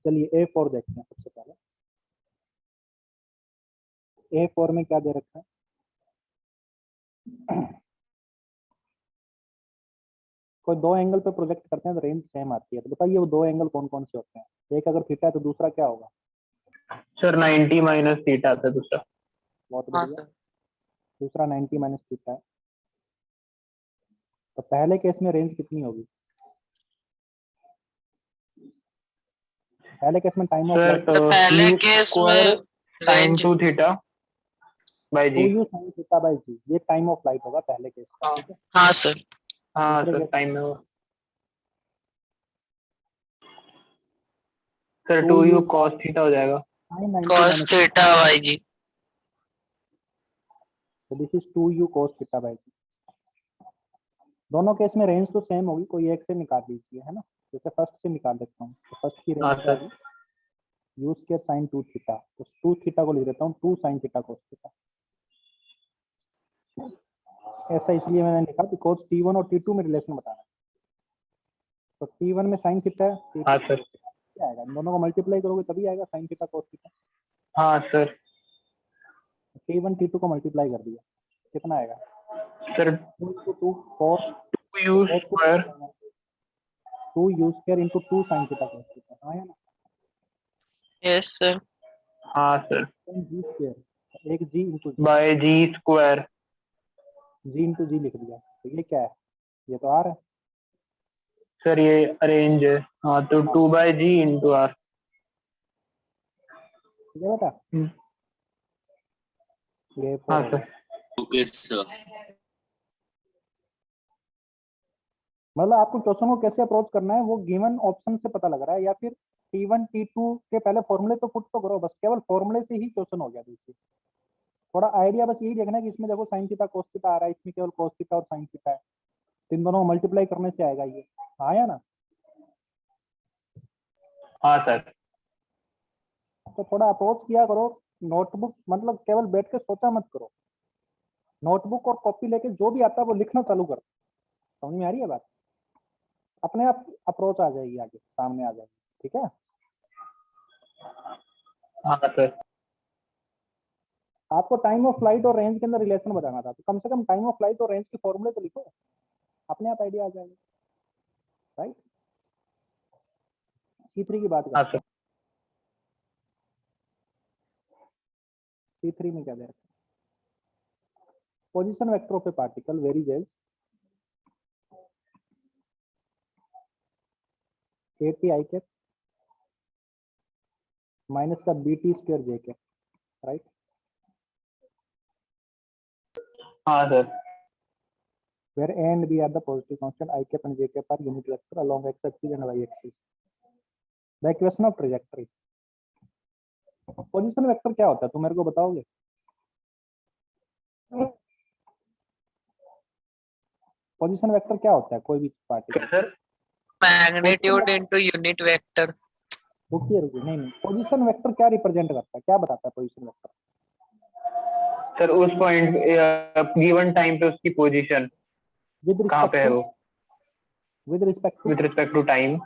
चलिए A4 देखते हैं सबसे पहले। A4 में क्या दे रखा है? कोई दो एंगल पे प्रोजेक्ट करते हैं तो रेंज सेम आती है, तो बताइए वो दो एंगल कौन कौन से होते हैं? एक अगर थीटा है तो दूसरा क्या होगा? सर 90 माइनस थीटा था दूसरा। बहुत हाँ बढ़िया। सर। दूसरा 90 माइनस थीटा है। तो पहले केस में रेंज कितनी होगी? पहले केस में टाइम ऑफ सर लाइट पहले केस में time range 2 theta by ji. 2u sin theta by g, ये टाइम ऑफ लाइट होगा पहले केस का, ठीक है? हाँ सर। हाँ दूसरे सर केस टाइम में वो sir 2u 2u cos theta हो जाएगा। sin 90 cos minus, theta by g. तो this is 2u cos theta by g. दोनों केस में रेंज तो सेम होगी, कोई एक से निकाल लीजिए, है ना? जैसे फर्स्ट से निकाल देता हूँ, तो फर्स्ट की हाँ रेंज क्या सर। होगी? u स्क्वायर sin 2 थीटा, तो 2 थीटा को लिख देता हूँ 2 sin थीटा cos थीटा। ऐसा इसलिए मैंने लिखा बिकॉज T1 और T2 में रिलेशन बताना है। तो T1 में sin थीटा है, T2 हाँ में सर। cos थीटा, क्या आएगा? इन दोनों को मल्टीप्लाई करोगे तभी आएगा sin थीटा cos थीटा। हाँ सर। T1 T2 को मल्टीप्लाई कर दिया, कितना आएगा? Sir 2 into 2 4, 2u square 2u square into 2 sin theta cos theta, हाँ या ना? Yes sir. हाँ सर जी स्क्वायर, एक जी इंटू बाय जी स्क्वायर। जी लिख दिया, तो ये क्या है? ये तो आर है। सर ये अरेंज है। हाँ तो 2 बाय जी इंटू आर। ठीक है बेटा, ये हाँ 4 हो सर। गया। Okay sir. मतलब आपको क्वेश्चन को कैसे अप्रोच करना है वो गिवन ऑप्शन से पता लग रहा है, या फिर T1 T2 के पहले फॉर्मूले तो पुट तो करो, बस केवल फॉर्मूले से ही क्वेश्चन हो गया। देखिए थोड़ा आइडिया बस यही देखना है कि इसमें देखो sin थीटा cos थीटा आ रहा है, इसमें केवल cos थीटा और sin थीटा है, तो इन दोनों को मल्टीप्लाई करने से आएगा ये, हाँ या ना? हाँ सर। तो थोड़ा अप्रोच किया करो, नोटबुक मतलब केवल बैठ के सोचा मत करो, नोटबुक और कॉपी लेके जो भी आता है वो लिखना चालू करो। समझ में आ रही है बात? अपने आप अप्रोच आ जाएगी, आगे सामने आ जाएगी, ठीक है? हाँ सर। आपको टाइम ऑफ फ्लाइट और रेंज के अंदर रिलेशन बताना था, तो कम से कम टाइम ऑफ फ्लाइट और रेंज के फॉर्मूले तो लिखो, अपने आप आइडिया आ जाएगा, राइट? C3 की बात हाँ करते सर। हैं। C3 में क्या दे रखा है? Position vector of a particle varies as KT I cap minus का BT square J cap, right? हाँ sir. where A and B are the positive constant, I cap and J cap are unit vector along x axis and y axis. The equation of trajectory. Position vector क्या होता है तुम मेरे को बताओगे? Position vector क्या होता है कोई भी particle? Sir magnitude into unit vector. रुकिए रुकिए, नहीं, पोजीशन वेक्टर क्या रिप्रेजेंट करता है, क्या बताता है पोजीशन वेक्टर? सर उस पॉइंट गिवन टाइम पे उसकी पोजीशन विद कहाँ पे है वो विद रिस्पेक्ट टू टाइम।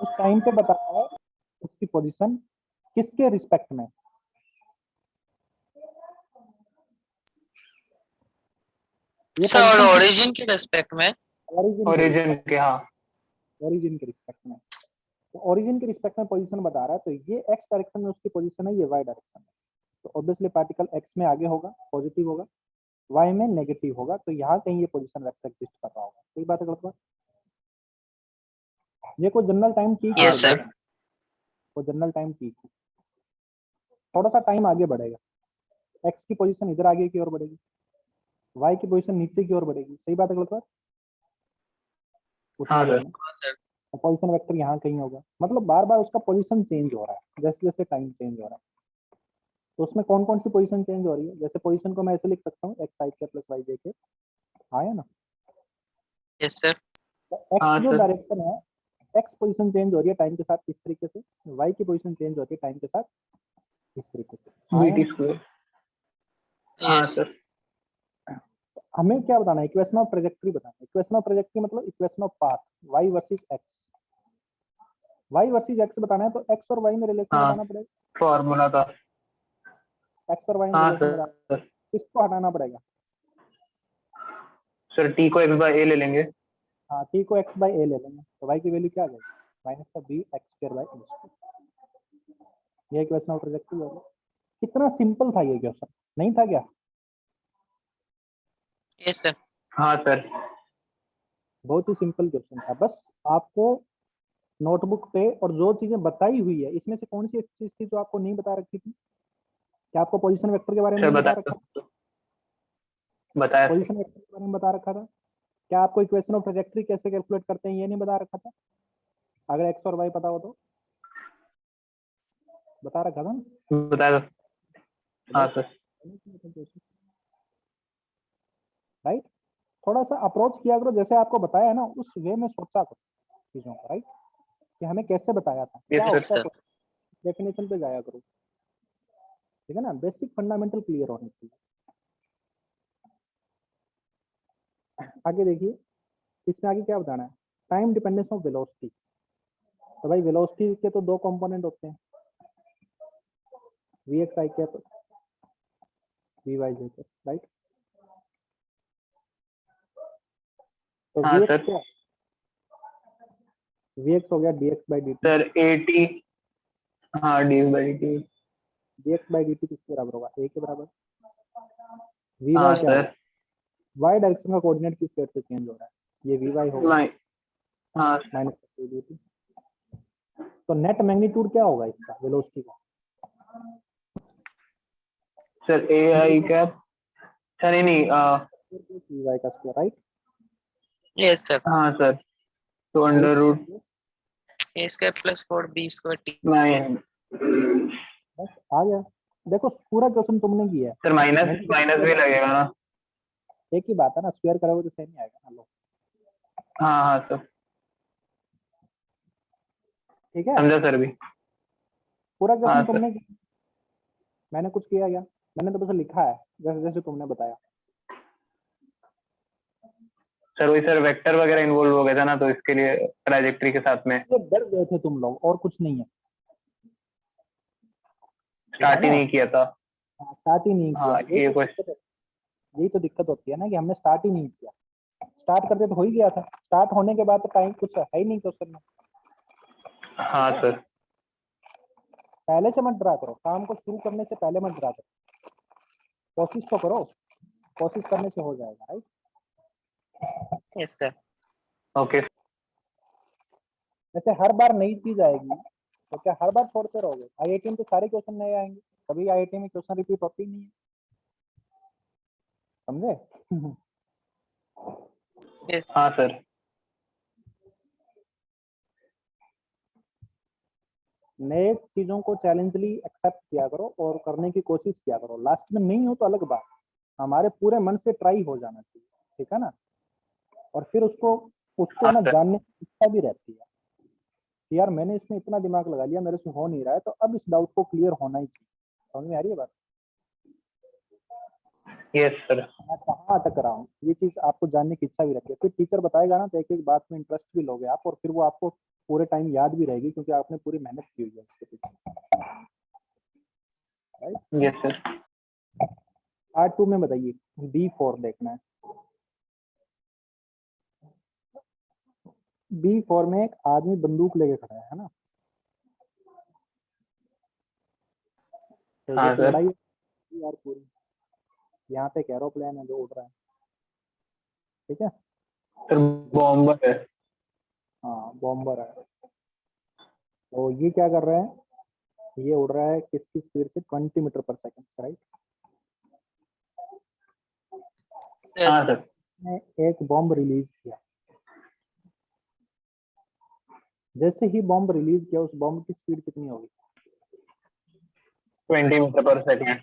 उस टाइम पे बताता है उसकी पोजीशन किसके रिस्पेक्ट में? ये सर ओरिजिन के रिस्पेक्ट में। ओरिजिन के। हाँ ओरिजिन के रिस्पेक्ट में, तो ओरिजिन के रिस्पेक्ट में पोजीशन बता रहा है, तो ये एक्स डायरेक्शन में उसकी पोजीशन है, ये वाई डायरेक्शन में, तो ऑब्वियसली पार्टिकल एक्स में आगे होगा, पॉजिटिव होगा, वाई में नेगेटिव होगा, तो यहाँ कहीं ये पोजीशन वेक्टर एग्जिस्ट कर रहा होगा। सही बात है गलत बात? ये कोई general time T yes sir. वो जनरल टाइम टी की थोड़ा सा टाइम आगे बढ़ेगा, एक्स की पोजीशन इधर आगे की ओर बढ़ेगी, वाई की पोजीशन नीचे की ओर बढ़ेगी। सही बात है गलत बात? हाँ सर। पोजीशन वेक्टर यहाँ कहीं होगा, मतलब बार बार उसका पोजीशन चेंज हो रहा है जैसे जैसे टाइम चेंज हो रहा है। तो उसमें कौन कौन सी पोजीशन चेंज हो रही है? जैसे पोजीशन को मैं ऐसे लिख सकता हूँ एक्स आई के प्लस वाई जे के, आया ना? Yes sir. तो एक्स हाँ जो सर। डायरेक्शन है, एक्स पोजीशन चेंज हो रही है टाइम के साथ इस तरीके से, वाई की पोजीशन चेंज होती है टाइम के साथ इस तरीके से। BT square. हाँ यस। सर। हमें क्या बताना है? इक्वेशन ऑफ ट्रेजेक्टरी बताना है। इक्वेशन ऑफ ट्रेजेक्टरी मतलब equation of path, Y versus X. y versus x बताना है तो x और y में रिलेशन हाँ। बताना पड़ेगा। फॉर्मूला था। x और y में हाँ रिलेशन सर। बताना, किसको हटाना पड़ेगा? सर t को x बाय a ले लेंगे। हाँ, t को x बाई a ले लेंगे तो y की वैल्यू क्या आ जाएगी? माइनस का b x square by a। ये इक्वेशन ऑफ ट्रांजैक्शन हो गया। कितना सिंपल था ये क्वेश्चन, नहीं था क्या? Yes, sir. हाँ सर। बहुत ही सिंपल क्वेश्चन था। बस आपको नोटबुक पे और जो चीजें बताई हुई है इसमें से कौन सी ऐसी चीज थी जो आपको नहीं बता रखी थी? क्या आपको पोजीशन वेक्टर के बारे में सर नहीं बता बताया रखा? बताया सर। पोजीशन वेक्टर के बारे में बता रखा था? क्या आपको इक्वेशन ऑफ ट्रैजेक्टरी कैसे कैलकुलेट करते हैं ये नहीं बता रखा था? अगर एक्स और वाई पता हो तो बता रखा था ना? बताया सर। हाँ सर। राइट, थोड़ा सा अप्रोच किया करो, जैसे आपको बताया है ना उस वे में सोचा करो चीजों को, राइट, कि हमें कैसे बताया था, क्या Yes, होता sir. है, डेफिनेशन पे जाया करो, ठीक है ना, बेसिक फंडामेंटल क्लियर होने चाहिए। आगे देखिए, इसमें आगे क्या बताना है? Time dependence of velocity. तो भाई वेलोसिटी के तो दो कंपोनेंट होते हैं, V X I cap, V Y J cap, right. तो हाँ वी सर। एक्स क्या, वी एक्स हो गया D X by D T. Sir 80। हाँ D by T. D X by D T किसके बराबर होगा? ए के बराबर। वी हाँ वाई क्या सर। होगा? वाई डायरेक्शन का कोऑर्डिनेट किस साइड से चेंज हो रहा है? ये वी वाई होगा नहीं। हाँ सर। Minus D T. तो नेट मैग्नीट्यूड क्या होगा इसका, वेलोसिटी का? Sir A I cap. Sir नहीं नहीं वी वाई का स्क्वायर, राइट। Yes, sir. हाँ सर, तो under root A square plus 4B square T. 9। बस आ गया। देखो पूरा क्वेश्चन तुमने किया है, सर माइनस मैंने माइनस भी लगेगा ना? एक ही बात है ना, स्क्वायर करोगे तो सेम ही आएगा ना। लो, हाँ हाँ सर, ठीक है, समझा सर भी। पूरा हाँ क्वेश्चन सर। तुमने किया, मैंने कुछ किया क्या? मैंने तो बस लिखा है जैसे जैसे तुमने बताया। सर वही सर, वेक्टर वगैरह इन्वॉल्व हो गया था ना, तो इसके लिए ट्राजेक्ट्री के साथ में तो डर गए थे तुम लोग, और कुछ नहीं है, स्टार्ट ही ना? नहीं किया था। स्टार्ट ही नहीं किया, हाँ ये क्वेश्चन। यही तो दिक्कत होती है ना कि हमने स्टार्ट ही नहीं किया। स्टार्ट करते तो हो ही गया था, स्टार्ट होने के बाद तो टाइम कुछ है ही नहीं क्वेश्चन में। हाँ सर। पहले से मत डरा करो, काम को शुरू करने से पहले मत डरा करो, कोशिश तो करो, कोशिश करने से हो जाएगा, राइट। Yes, sir. ओके। वैसे हर बार नई चीज आएगी तो क्या हर बार छोड़ते रहोगे? आईआईटी में तो सारे क्वेश्चन नए आएंगे, कभी आईआईटी में क्वेश्चन रिपीट होते ही नहीं है, समझे? Yes. हाँ सर। नए चीजों को चैलेंजली एक्सेप्ट किया करो और करने की कोशिश किया करो, लास्ट में नहीं हो तो अलग बात, हमारे पूरे मन से ट्राई हो जाना चाहिए, ठीक है ना। और फिर उसको उसको हाँ ना सर। जानने की इच्छा भी रहती है कि यार मैंने इसमें इतना दिमाग लगा लिया, मेरे से हो नहीं रहा है, तो अब इस डाउट को क्लियर होना ही चाहिए। समझ में आ रही है बात? Yes sir. मैं कहाँ अटक रहा हूँ, ये चीज आपको जानने की इच्छा भी रहती है। फिर टीचर बताएगा ना तो एक एक बात में इंटरेस्ट भी लोगे आप, और फिर वो आपको पूरे टाइम याद भी रहेगी क्योंकि आपने पूरी मेहनत की हुई है उसके पीछे, राइट। Yes sir. पार्ट 2 में बताइए, B4 देखना है। B4 में एक आदमी बंदूक लेके खड़ा है ना, तो हाँ ये तो सर। लड़ाई है यार पूरी। यहाँ पे एक एरोप्लेन है जो उड़ रहा है, ठीक है, सर बॉम्बर है। हाँ बॉम्बर है। तो ये क्या कर रहा है, ये उड़ रहा है किसकी स्पीड से? 20 मीटर पर सेकंड, राइट। Yes, हाँ sir. सर। ने एक बॉम्ब रिलीज किया, जैसे ही बॉम्ब रिलीज किया उस बॉम्ब की स्पीड कितनी होगी? 20 मीटर पर सेकेंड।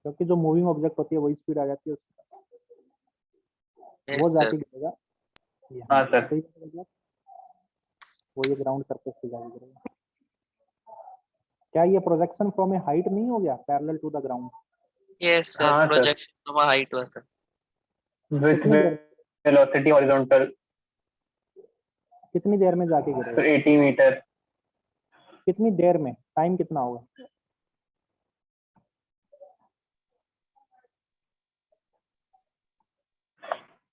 क्योंकि जो मूविंग ऑब्जेक्ट होती है वही स्पीड आ जाती है उसके पास, Yes, वो sir. जाके गिरेगा हाँ यहाँ, सर। सही मतलब वो ये ग्राउंड सरफेस पे जाके गिरेगा। क्या ये प्रोजेक्शन फ्रॉम ए हाइट नहीं हो गया, parallel to the ground? Yes, sir. हाँ sir. Projection from a height was, sir. With कितनी देर वेलोसिटी हॉरिजॉन्टल। कितनी देर में जाके तो गिरेगा? 80 मीटर। कितनी देर में, टाइम कितना होगा?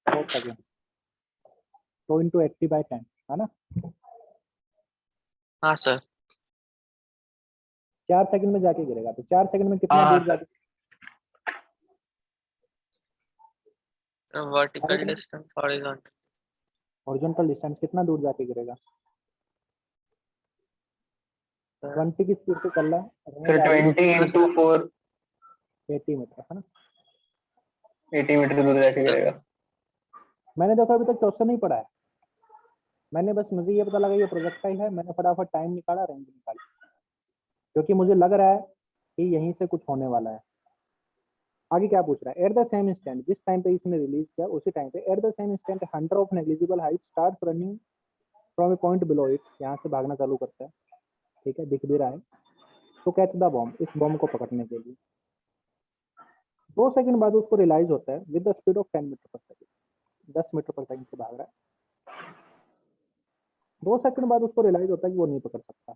4 सेकेंड, तो इंटू 80/10 है ना। हाँ सर। 4 सेकंड में जाके गिरेगा, तो 4 सेकंड में कितना हाँ दूर सर। जाके, vertical distance, horizontal. Horizontal distance कितना दूर जाके गिरेगा? 20 की स्पीड से चल रहा है, फिर 20 इंटू 4, 80 मीटर है ना। 80 मीटर दूर जाके गिरेगा। मैंने देखो अभी तक क्वेश्चन नहीं पढ़ा है, मैंने बस मुझे ये पता लगा ये प्रोजेक्टाइल है, मैंने फटाफट टाइम निकाला, रेंज निकाली, क्योंकि मुझे लग रहा है कि यहीं से कुछ होने वाला है। आगे क्या पूछ रहा है? एट द सेम इंस्टेंट, जिस टाइम पे इसने रिलीज किया उसी टाइम पे, at the same instant Hunter of negligible height start running from A point below it, यहाँ से भागना चालू करता है, ठीक है, दिख भी रहा है, तो कैच द बॉम्ब, इस बॉम्ब को पकड़ने के लिए 2 सेकंड बाद उसको रियलाइज होता है with the speed of 10 metre पर सेकंड, 10 मीटर पर सेकंड से भाग रहा है। 2 सेकंड बाद उसको रियलाइज होता है कि वो नहीं पकड़ सकता,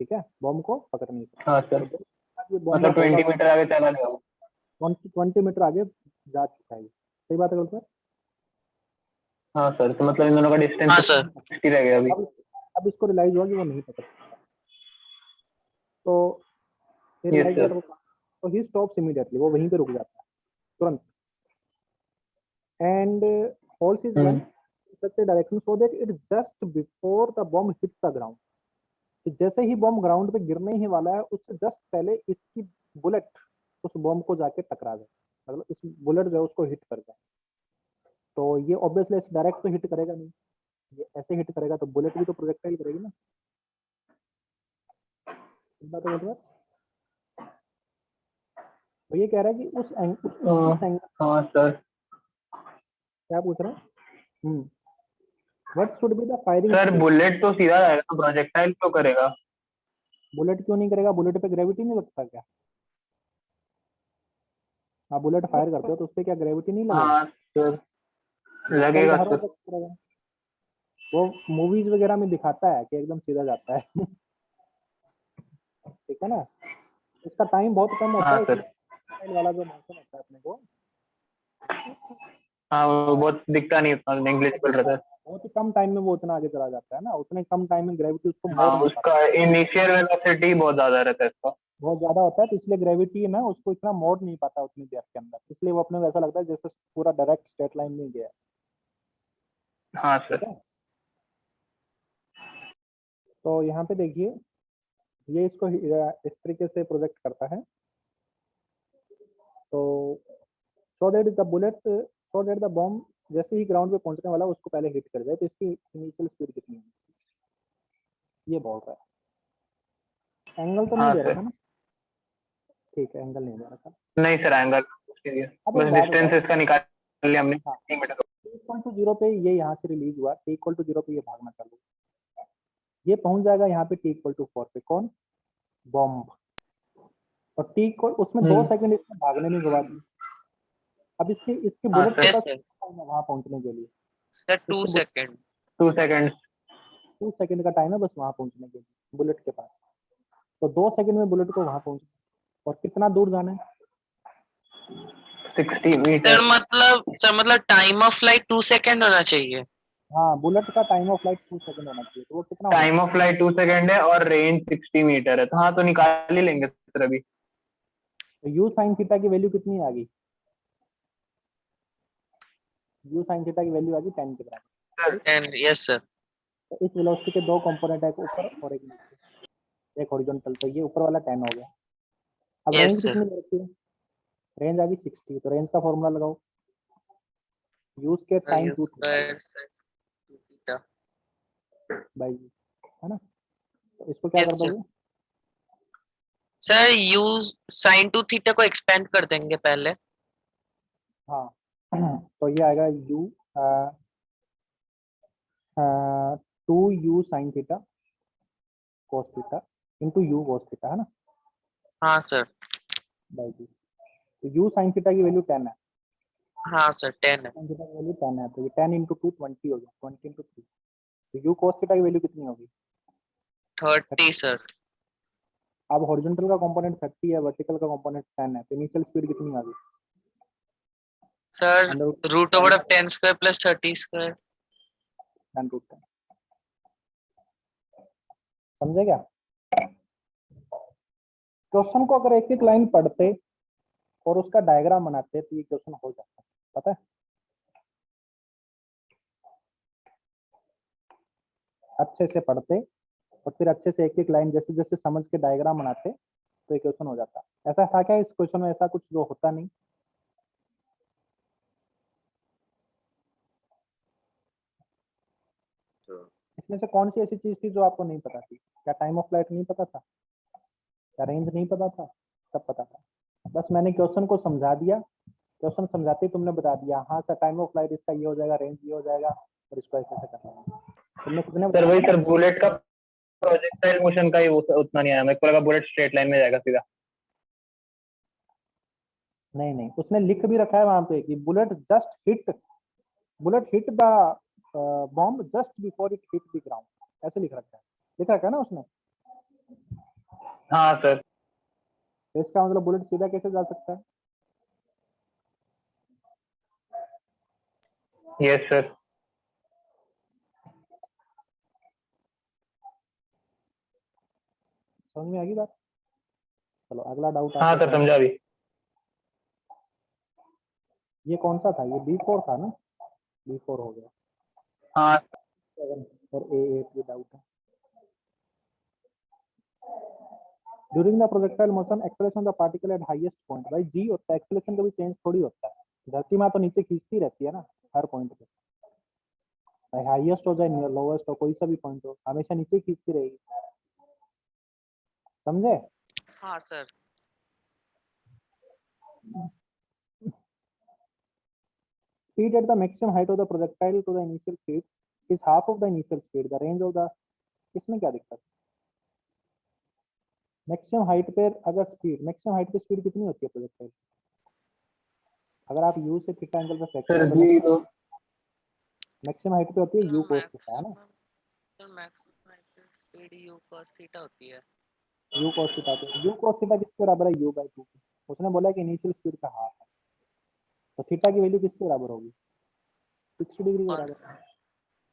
ठीक है, बॉम्ब को पकड़ नहीं सकता। हाँ सर, तो बॉम्ब मतलब 20 मीटर आगे चला गया वो। 20 मीटर आगे जा चुका है, सही बात है सर। हाँ सर, तो मतलब इन दोनों का हाँ डिस्टेंस सर। 60 रह गया अभी। अब इसको रियलाइज हुआ कि वो नहीं पकड़ सकता, तो फिर यस लाइक सर। दैट, तो ही स्टॉप्स इमीडिएटली, वो वहीं पे रुक जाता है तुरंत, and holds his gun such a direction so that it just before the bomb hits the ground, तो जैसे ही बॉम्ब ग्राउंड पे गिरने ही वाला है उससे जस्ट पहले इसकी बुलेट उस बॉम्ब को जाके टकरा जाए, मतलब इस बुलेट जो है उसको हिट कर जाए। तो ये ऑब्वियसली डायरेक्ट तो हिट करेगा नहीं, ये ऐसे हिट करेगा, तो बुलेट भी तो प्रोजेक्टाइल करेगी ना, इस बात को बोल रहा है। तो ये कह रहा है कि उस एंगल, हाँ सर। क्या पूछ रहा है? What should be the firing sir speed? Bullet तो सीधा जाएगा, तो प्रोजेक्टाइल तो करेगा। बुलेट क्यों नहीं करेगा? बुलेट पे ग्रेविटी नहीं लगता क्या? आप बुलेट फायर करते हो तो उस पर क्या ग्रेविटी नहीं लगेगा? हाँ सर, प्रोजेक्टाइल लगेगा तो हर सर। वक्त करेगा, वो मूवीज वगैरह में दिखाता है कि एकदम सीधा जाता है ठीक है ना, उसका टाइम बहुत कम होता हाँ है, सर। इसलिए वाला जो मौसम होता है अपने को, हाँ, वो बहुत दिखता नहीं, उतना नेग्लिजिबल रहता है। बहुत ही कम टाइम में वो उतना आगे चला जाता है ना, उतने कम टाइम में ग्रेविटी उसको मोड़ हाँ, नहीं पाता, उसका इनिशियल वेलोसिटी बहुत ज्यादा रहता है इसका। बहुत ज्यादा होता है, तो इसलिए ग्रेविटी है ना उसको इतना मोड़ नहीं पाता उतनी देर के अंदर, इसलिए वो अपने को ऐसा लगता है जैसे पूरा डायरेक्ट स्ट्रेट लाइन में गया है, हाँ ठीक सर। है। तो यहाँ पे देखिए ये इसको इस तरीके से प्रोजेक्ट करता है, तो so that the bullet, so that the bomb जैसे ही ग्राउंड पे पहुंचने वाला उसको पहले हिट कर जाए, तो इसकी इनिशियल स्पीड कितनी है ये बोल रहा है। एंगल तो नहीं हाँ दे सर। रखा ना, ठीक है, एंगल नहीं दे रखा। नहीं सर, एंगल अब एक बस बात डिस्टेंस बताओ, इसका निकाल लिया हमने, हाँ, 3 मीटर। T=0 पे ये यहाँ से रिलीज हुआ, T=0 पे ये भागना चालू, ये पहुंच जाएगा यहाँ पे T=4 पे, कौन? बॉम्ब। और उसमें 2 सेकंड इसमें भागने में गवा दिए। अब इसके इसके हाँ बुलेट के सर। यस पास सर। टाइम है वहां पहुंचने के लिए, सर 2 इसके सेकंड। 2 सेकेंड। 2 सेकंड का टाइम है बस वहां पहुंचने के लिए बुलेट के पास, तो 2 सेकंड में बुलेट को वहां पहुंचना, और कितना दूर जाना है? 60 सर मीटर। मतलब टाइम ऑफ फ्लाइट 2 सेकंड होना चाहिए। हाँ, बुलेट का टाइम ऑफ फ्लाइट 2 सेकंड होना चाहिए, तो वो कितना होगा? टाइम ऑफ फ्लाइट 2 सेकेंड है और रेंज 60 मीटर है, तो हाँ, तो निकाल ही लेंगे सर अभी। तो यू साइन थीटा की वैल्यू कितनी आ गई? यू साइन थीटा की वैल्यू आ गई 10 के बराबर, ठीक। And yes sir. तो इस वेलोसिटी के 2 कंपोनेंट है, एक ऊपर और एक नीचे, एक हॉरिजॉन्टल, तो ये ऊपर वाला 10 हो गया। अब यस रेंज सर। कितनी रखी है? रेंज आ गई 60, तो रेंज का फॉर्मूला लगाओ, you square sign you 2 square theta by you, है ना। तो इसको क्या कर यस सर। दोगे? सर यू साइन 2 थीटा को एक्सपेंड कर देंगे पहले। हाँ तो ये आएगा you 2u sine theta cos theta into you cos theta, है ना, हाँ सर। By you. तो यू साइन थीटा की वैल्यू 10 है, हाँ सर 10 है। साइन थीटा की वैल्यू 10 है, तो ये 10 इंटू 2 20 हो गया, 20 इंटू 3 तो यू cos थीटा की वैल्यू कितनी होगी? 30 सर। अब हॉरिजॉन्टल का कंपोनेंट 30 है, वर्टिकल का कंपोनेंट 10 है, तो इनिशियल स्पीड कितनी आ गई? Sir under root over of 10 square plus 30 square. 10√10। समझे क्या? क्वेश्चन को अगर एक एक लाइन पढ़ते और उसका डायग्राम बनाते तो ये क्वेश्चन हो जाता, पता है? अच्छे से पढ़ते और फिर अच्छे से एक एक लाइन जैसे जैसे समझ के डायग्राम बनाते तो ये क्वेश्चन हो जाता। ऐसा था क्या इस क्वेश्चन में? ऐसा कुछ जो होता नहीं। इसमें से कौन सी ऐसी चीज थी जो आपको नहीं पता थी? क्या टाइम ऑफ फ्लाइट नहीं पता था? क्या रेंज नहीं पता था? सब पता था। बस मैंने क्वेश्चन को समझा दिया, क्वेश्चन समझाते ही तुमने बता दिया हाँ सर टाइम ऑफ फ्लाइट इसका ये हो जाएगा, रेंज ये हो जाएगा और इसको ऐसे ऐसे करना है। तुमने खुद ने सर बताया वही ना? सर बुलेट का प्रोजेक्टाइल मोशन का ही उतना नहीं आया, मेरे को लगा बुलेट स्ट्रेट लाइन में जाएगा सीधा। नहीं नहीं, उसने लिख भी रखा है वहां पे कि bullet hit the bomb just before it hit the ground, ऐसे लिख रखा है ना उसने। हाँ सर। तो इसका मतलब बुलेट सीधा कैसे जा सकता है? Yes sir. समझ में आ गई बात? चलो अगला डाउट आप हाँ सर बताओ। समझा भी। ये कौन सा था? ये B4 था ना? B4 हो गया। हाँ 7 और A8 डाउट है। During the projectile motion acceleration of the particle at highest point, भाई जी होता है, एक्सेलरेशन कभी चेंज थोड़ी होता है। धरती माँ तो नीचे खींचती रहती है ना हर पॉइंट पे, चाहे हाईएस्ट हो चाहे लोवेस्ट हो, कोई सा भी पॉइंट हो, हमेशा नीचे खींचती रहेगी। समझे? हाँ sir. Speed at the maximum height of the projectile to the initial speed is half of the initial speed. The range of the, इसमें क्या दिक्कत है? मैक्सिमम हाइट पे अगर मैक्सिमम हाइट पे स्पीड कितनी होती है प्रोजेक्टाइल? अगर आप यू से थीटा एंगल पे फेंकते सर हैं तो जी तो मैक्सिमम हाइट पे होती है यू कोस थीटा, है ना? Maximum speed you cos theta होती है। यू कोस थीटा, तो यू कोस थीटा किसके बराबर है? U/2 के। उसने बोला कि इनिशियल स्पीड का हाफ है, तो थीटा की वैल्यू किसके बराबर होगी? 60 डिग्री के कौन बराबर। सा?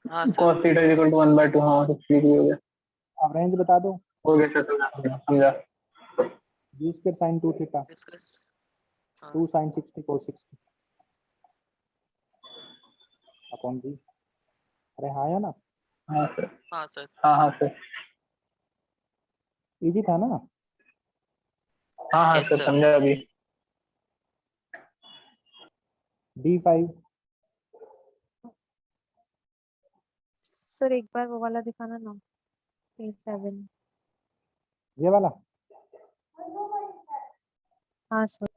हाँ sir. cos theta equal to 1/2। हाँ तो ठीक हो गया। अब रेंज बता दो। हो गया सर समझा समझा। You square sign 2 theta, discuss. हाँ 2 sin 60 cos 60 अपॉन जी। अरे हाँ या ना? हाँ सर। हाँ सर। हाँ हाँ सर। इजी था ना? हाँ हाँ यस सर सर। समझा अभी। D5 सर एक बार वो वाला दिखाना ना, A7। ये वाला। हाँ सर।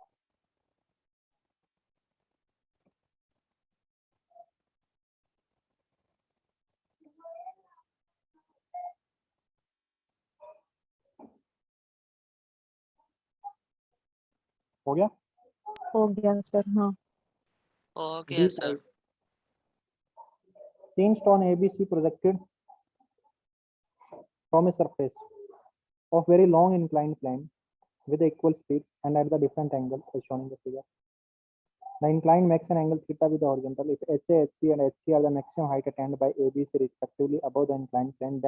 हो गया? हो गया सर। हाँ हो गया sir. D5 changed on ABC projected from a surface of very long inclined plane with equal speeds and at the different angles as shown in the figure. The incline makes an angle theta with the horizontal. If HA, HP and HC are the maximum height attained by ABC respectively above the inclined plane,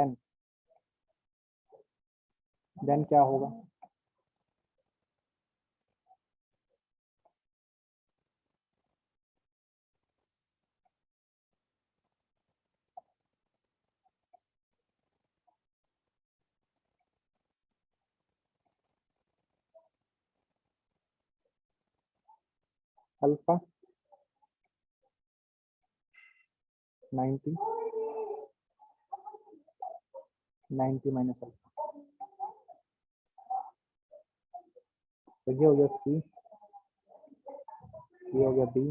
then क्या होगा? Alpha 90 minus alpha, तो ये हो गया C, ये हो गया D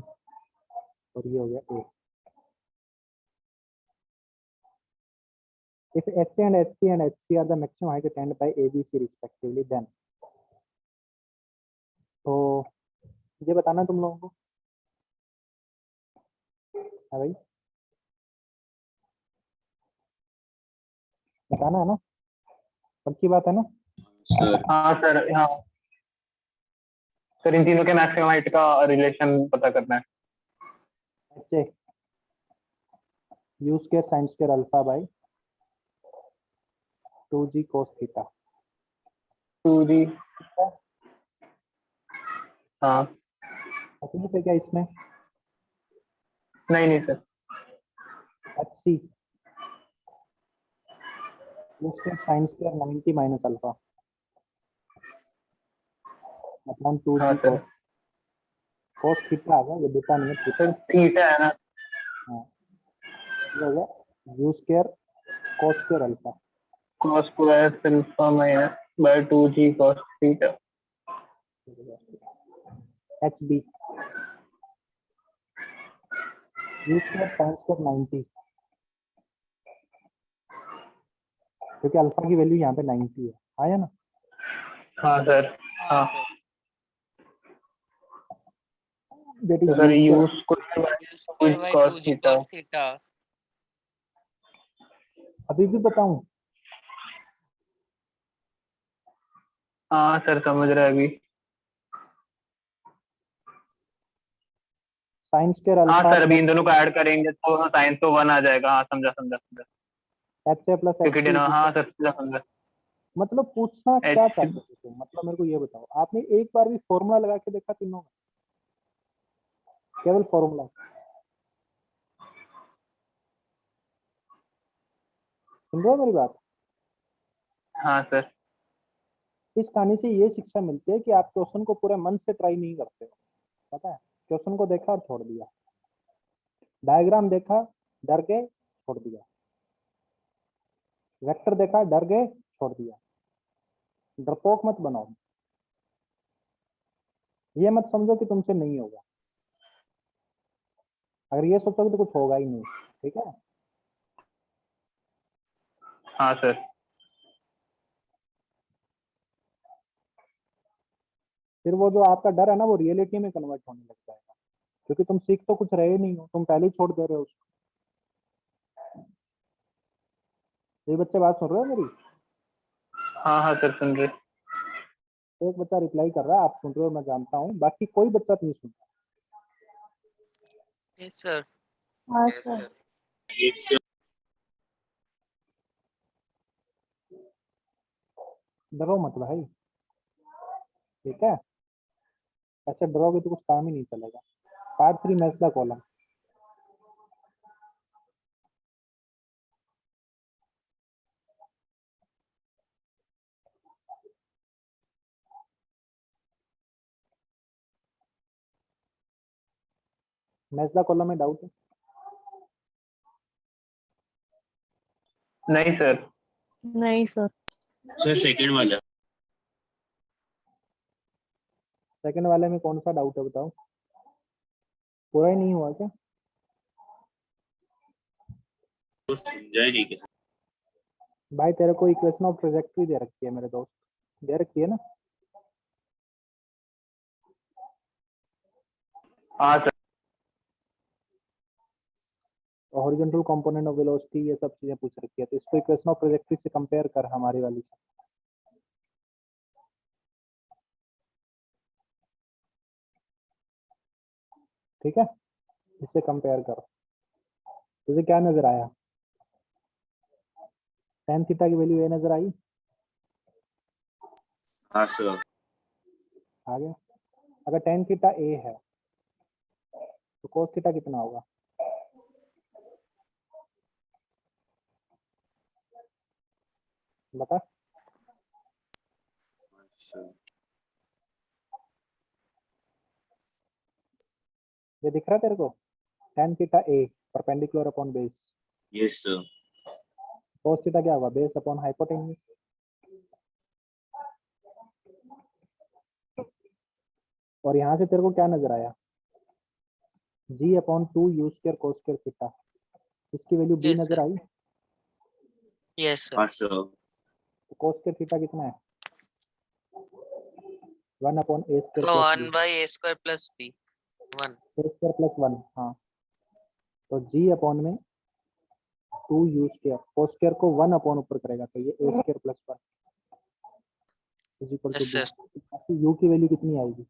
और ये हो गया A. If HA and HP and HC are the maximum height attained by ABC respectively, then तो ये बताना तुम लोगों को है भाई। बताना है ना, पक्की बात है ना? सर हाँ सर, हाँ सर, इन तीनों के मैक्सिमम हाइट का रिलेशन पता करना है। H A U square sine square alpha by 2g cos theta. 2g, हाँ तकलीफ है क्या इसमें? नहीं नहीं sir, H C U square sine square 90 minus alpha upon 2g हाँ सर, cos थीटा आ गया, ये बीटा नहीं है थीटा। सर थीटा है ना, हाँ ये हो गया U square cos square alpha. cos square alpha minus by 2g cos theta. H B U square sine square 90, क्योंकि अल्फा की वैल्यू यहाँ पे 90 है, आया ना? हाँ सर, हाँ दैट तो is sir you u square by 2g cos 2g theta. cos theta. अभी भी बताऊं? हाँ सर, समझ रहा है अभी। साइन स्क्वायर हाँ अल्फा सर, अभी इन दोनों को ऐड करेंगे तो साइन तो 1 आ जाएगा। हाँ समझा समझा समझा, एच ए प्लस एच क्योंकि सी। हाँ सर, समझा समझा। मतलब पूछना क्या एच, चाहते थे तुम? मतलब मेरे को ये बताओ, आपने एक बार भी फॉर्मूला लगा के देखा तीनों में? केवल फॉर्मूला। सुन रहे हो मेरी बात? हाँ सर, इस कहानी से ये शिक्षा मिलती है कि आप क्वेश्चन को पूरे मन से ट्राई नहीं करते हो, पता है? क्वेश्चन को देखा और छोड़ दिया, डायग्राम देखा डर गए छोड़ दिया, वेक्टर देखा डर गए छोड़ दिया। डरपोक मत बनाओ, ये मत समझो कि तुमसे नहीं होगा। अगर ये सोचोगे तो कुछ होगा ही नहीं, ठीक है? हाँ सर, फिर वो जो आपका डर है ना, वो रियलिटी में कन्वर्ट होने लग जाएगा, क्योंकि तुम सीख तो कुछ रहे नहीं हो, तुम पहले ही छोड़ दे रहे हो उसको। ये बच्चे बात सुन रहे हो मेरी? हाँ हाँ सर, सुन रहे। एक बच्चा रिप्लाई कर रहा है, आप सुन रहे हो मैं जानता हूँ, बाकी कोई बच्चा नहीं सुन रहा। Yes sir. हाँ सर। डरो मत भाई, ठीक है? ऐसे डरोगे तो कुछ काम ही नहीं चलेगा। Part 3 match the column. Match the column में डाउट है? नहीं सर, नहीं सर। सर सेकंड वाला सेकंड वाले में कौन सा डाउट है बताओ? पूरा ही नहीं हुआ क्या? तो समझा ही नहीं कैसे। भाई तेरे को इक्वेशन ऑफ ट्रेजेक्टरी दे रखी है मेरे दोस्त, दे रखी है ना? हाँ sir, horizontal component of velocity, ये सब चीजें पूछ रखी है, तो इसको इक्वेशन ऑफ ट्रेजेक्टरी से कंपेयर कर हमारी वाली से, ठीक है? इससे कंपेयर करो, तुझे क्या नजर आया? tan थीटा की वैल्यू ये नजर आई? हाँ सर आ गया। अगर tan थीटा ए है तो cos थीटा कितना होगा? बता। सर ये दिख रहा है तेरे को? tan theta a perpendicular upon base, yes sir cos theta क्या होगा? Base upon hypotenuse. और यहाँ से तेरे को क्या नजर आया? g upon 2 u square cos square theta, इसकी वैल्यू b यस नजर सर। आई? Yes sir. हाँ सर तो cos स्क्वायर थीटा कितना है? 1 अपॉन a स्क्वायर तो plus 1 by a square plus b 1। a square plus 1। हाँ, तो g अपॉन में 2u स्क्वायर, cos स्क्वायर को 1 अपॉन ऊपर करेगा तो ये a square plus 1 is equal to Yes, sir. b। u की वैल्यू कितनी आएगी?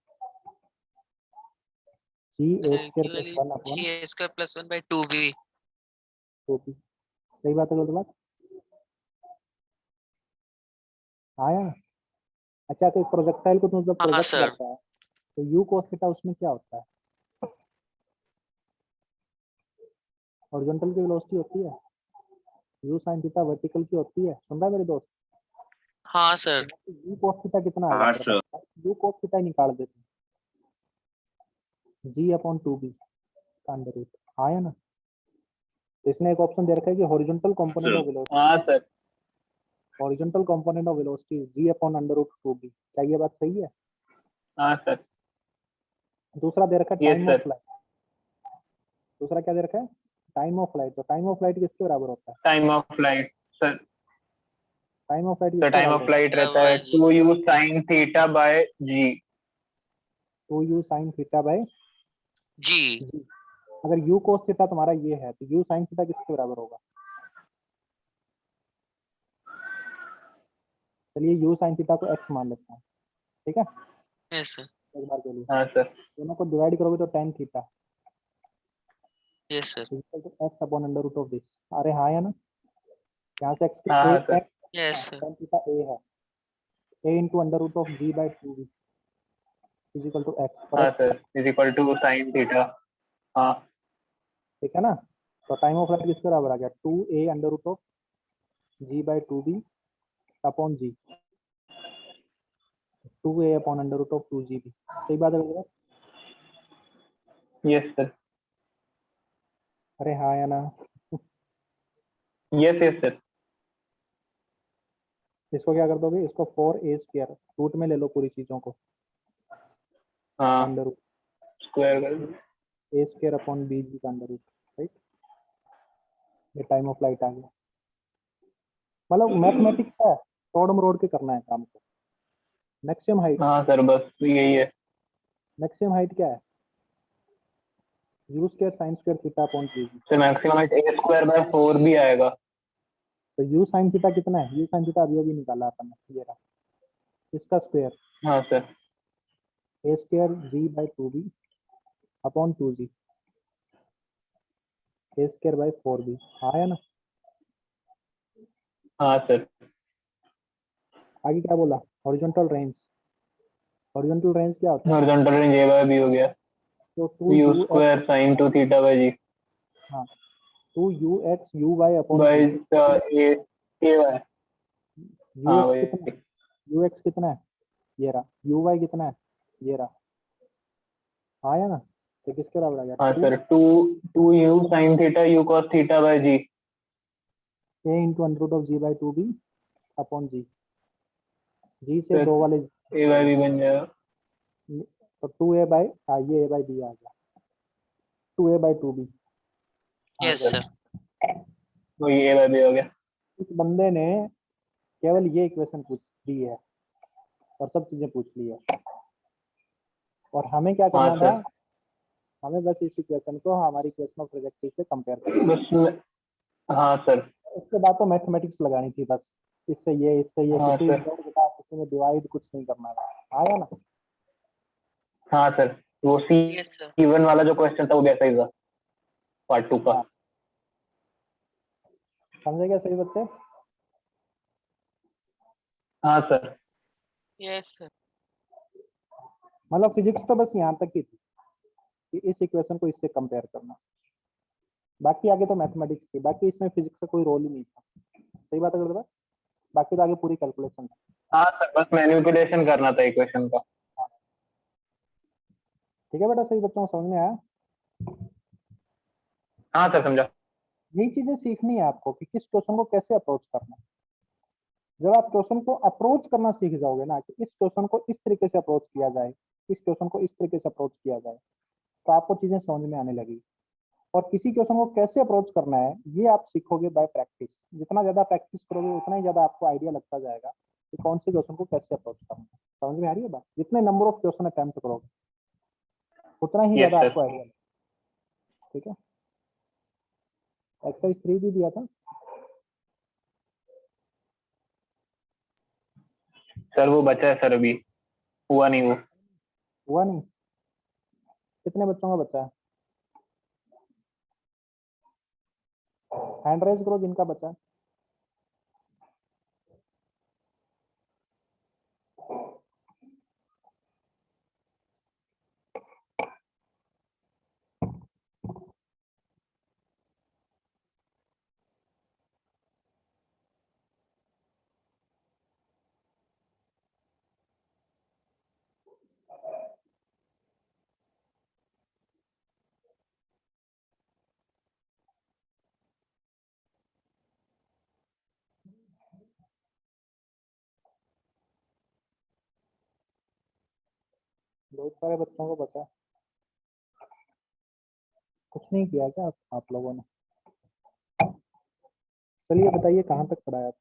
g a square plus 1 upon G A square plus 1 by 2B. 2b। सही बात है, गलत बात? आया? अच्छा, तो प्रोजेक्टाइल को तुम जब हाँ, प्रोजेक्ट sir. करता है तो u cos थीटा उसमें क्या होता है? हॉरिजॉन्टल की वेलोसिटी होती है, u sin थीटा वर्टिकल की होती है। सुन रहा है मेरे दोस्त? हाँ, sir. u cos थीटा कितना आएगा? हाँ, फिर sir. u cos थीटा ही निकाल देते हैं, g अपॉन 2b का अंडर रूट। आया ना? तो इसने एक ऑप्शन दे रखा है कि horizontal component Sir. Of velocity, हाँ sir. Horizontal component of velocity g upon under root 2b। क्या ये बात सही है? हाँ सर। दूसरा दे रखा है Yes, time sir. Of flight. दूसरा क्या दे रखा है? Time of flight. तो टाइम ऑफ फ्लाइट किसके बराबर होता है? Time of flight sir. Time of flight तो किसके टाइम बराबर ऑफ होता है? फ्लाइट रहता है 2u sin theta by g। 2u sin theta by G. g। अगर u cos थीटा तुम्हारा ये है तो u sin थीटा किसके बराबर होगा? चलिए u sin थीटा को x मान लेते हैं, ठीक है, Yes, sir. एक बार के लिए। हाँ सर। दोनों को डिवाइड करोगे तो tan theta Yes, sir. Equal to x upon under root of this. अरे हाँ या ना? यहाँ से x हाँ, हाँ, a sir. x Yes, sir. tan theta a है, a into under root of g by 2b is equal to x। और हाँ x sir is equal to sin theta. हाँ ठीक है ना? तो टाइम ऑफ फ्लाइट किसके बराबर आ गया? 2a under root of g by 2b upon g, 2a upon under root of 2gb। सही बात है भैया? Yes sir. अरे हाँ या ना? Yes yes sir. इसको क्या कर दोगे? इसको 4a स्क्वायर रूट में ले लो पूरी चीजों को, हाँ अंडर रूट स्क्वायर कर दो। a स्क्वायर अपॉन bg का अंडर रूट, राइट? ये टाइम ऑफ फ्लाइट आ गया। मतलब मैथमेटिक्स है, शॉर्ट मरोड़ के करना है काम को। मैक्सिमम हाइट, हाँ सर बस यही है। मैक्सिमम हाइट क्या है? u square sine square theta upon 2g। Sir maximum height a square bye 4 भी आएगा। तो u sin थीटा कितना है? u sin थीटा अभी निकाला अपन ने, ये रहा, इसका स्क्वायर हाँ sir. a square g by 2b upon 2g, a square by 4b। आया ना? हाँ सर। आगे क्या बोला? Horizontal range. हॉरिजॉन्टल रेंज क्या होता है? Horizontal range a by b हो गया। तो u 2ux, square sin 2 theta by g हाँ 2ux uy upon by g। a y। हाँ ux भाई। कितना है? ux कितना है? ये रहा। uy कितना है? ये रहा। आया ना? तो किसके बराबर आ गया? हाँ 2 sir 2u sin theta u cos theta by g। a into under root of g by 2b upon g। g से सर दो वाले a बाय b बन जाएगा। तो 2a बाई, ये a बाई b आ गया, 2a बाई 2b। हाँ Yes, sir sir. वही a बाय b हो गया। इस बंदे ने केवल ये इक्वेशन पूछ ली है और सब चीजें पूछ ली है, और हमें क्या हाँ करना था? सर हमें बस इस इक्वेशन को हमारी इक्वेशन ऑफ प्रोजेक्टिव से कंपेयर करना। बस हाँ सर। उसके बाद तो मैथमेटिक्स लगानी थी बस, इससे ये हाँ किसी सर। किसी में डिवाइड कुछ नहीं करना था। आया ना? हाँ सर वो Yes, sir. C1 वाला जो क्वेश्चन था वो भी ऐसा ही था पार्ट 2 का। हाँ, समझे क्या सही बच्चे? हाँ सर। Yes, sir. मतलब फिजिक्स तो बस यहाँ तक ही थी कि इस इक्वेशन को इससे कंपेयर करना, बाकी आगे तो मैथमेटिक्स थी, बाकी इसमें फिजिक्स का कोई रोल ही नहीं था। सही बात है गलत बात? बाकी तो आगे पूरी कैलकुलेशन है। हाँ सर बस मैनिपुलेशन करना था इक्वेशन का। ठीक है बेटा, सही बच्चों को समझ में आया? हाँ सर समझा। यही चीजें सीखनी है आपको कि किस क्वेश्चन को कैसे अप्रोच करना है। जब आप क्वेश्चन को अप्रोच करना सीख जाओगे ना कि इस क्वेश्चन को इस तरीके से अप्रोच किया जाए, इस क्वेश्चन को इस तरीके से अप्रोच किया जाए, तो आपको चीजें समझ में आने लगी। और किसी क्वेश्चन को कैसे अप्रोच करना है ये आप सीखोगे बाय प्रैक्टिस। जितना ज्यादा प्रैक्टिस करोगे उतना ही ज्यादा आपको आइडिया लगता जाएगा कि कौन से क्वेश्चन को कैसे अप्रोच करना है। समझ में आ रही है बात? जितने नंबर ऑफ क्वेश्चन अटेम्प्ट करोगे उतना ही यस ज्यादा सर। आपको आइडिया लगेगा। ठीक है? एक्सरसाइज 3 भी दिया था। सर वो बचा है सर, अभी हुआ नहीं वो। हुआ नहीं? कितने बच्चों का बचा है? हैंड रेज करो जिनका बचा है। बहुत सारे बच्चों को बचा है। कुछ नहीं किया क्या आप लोगों ने? चलिए बताइए कहाँ तक पढ़ाया?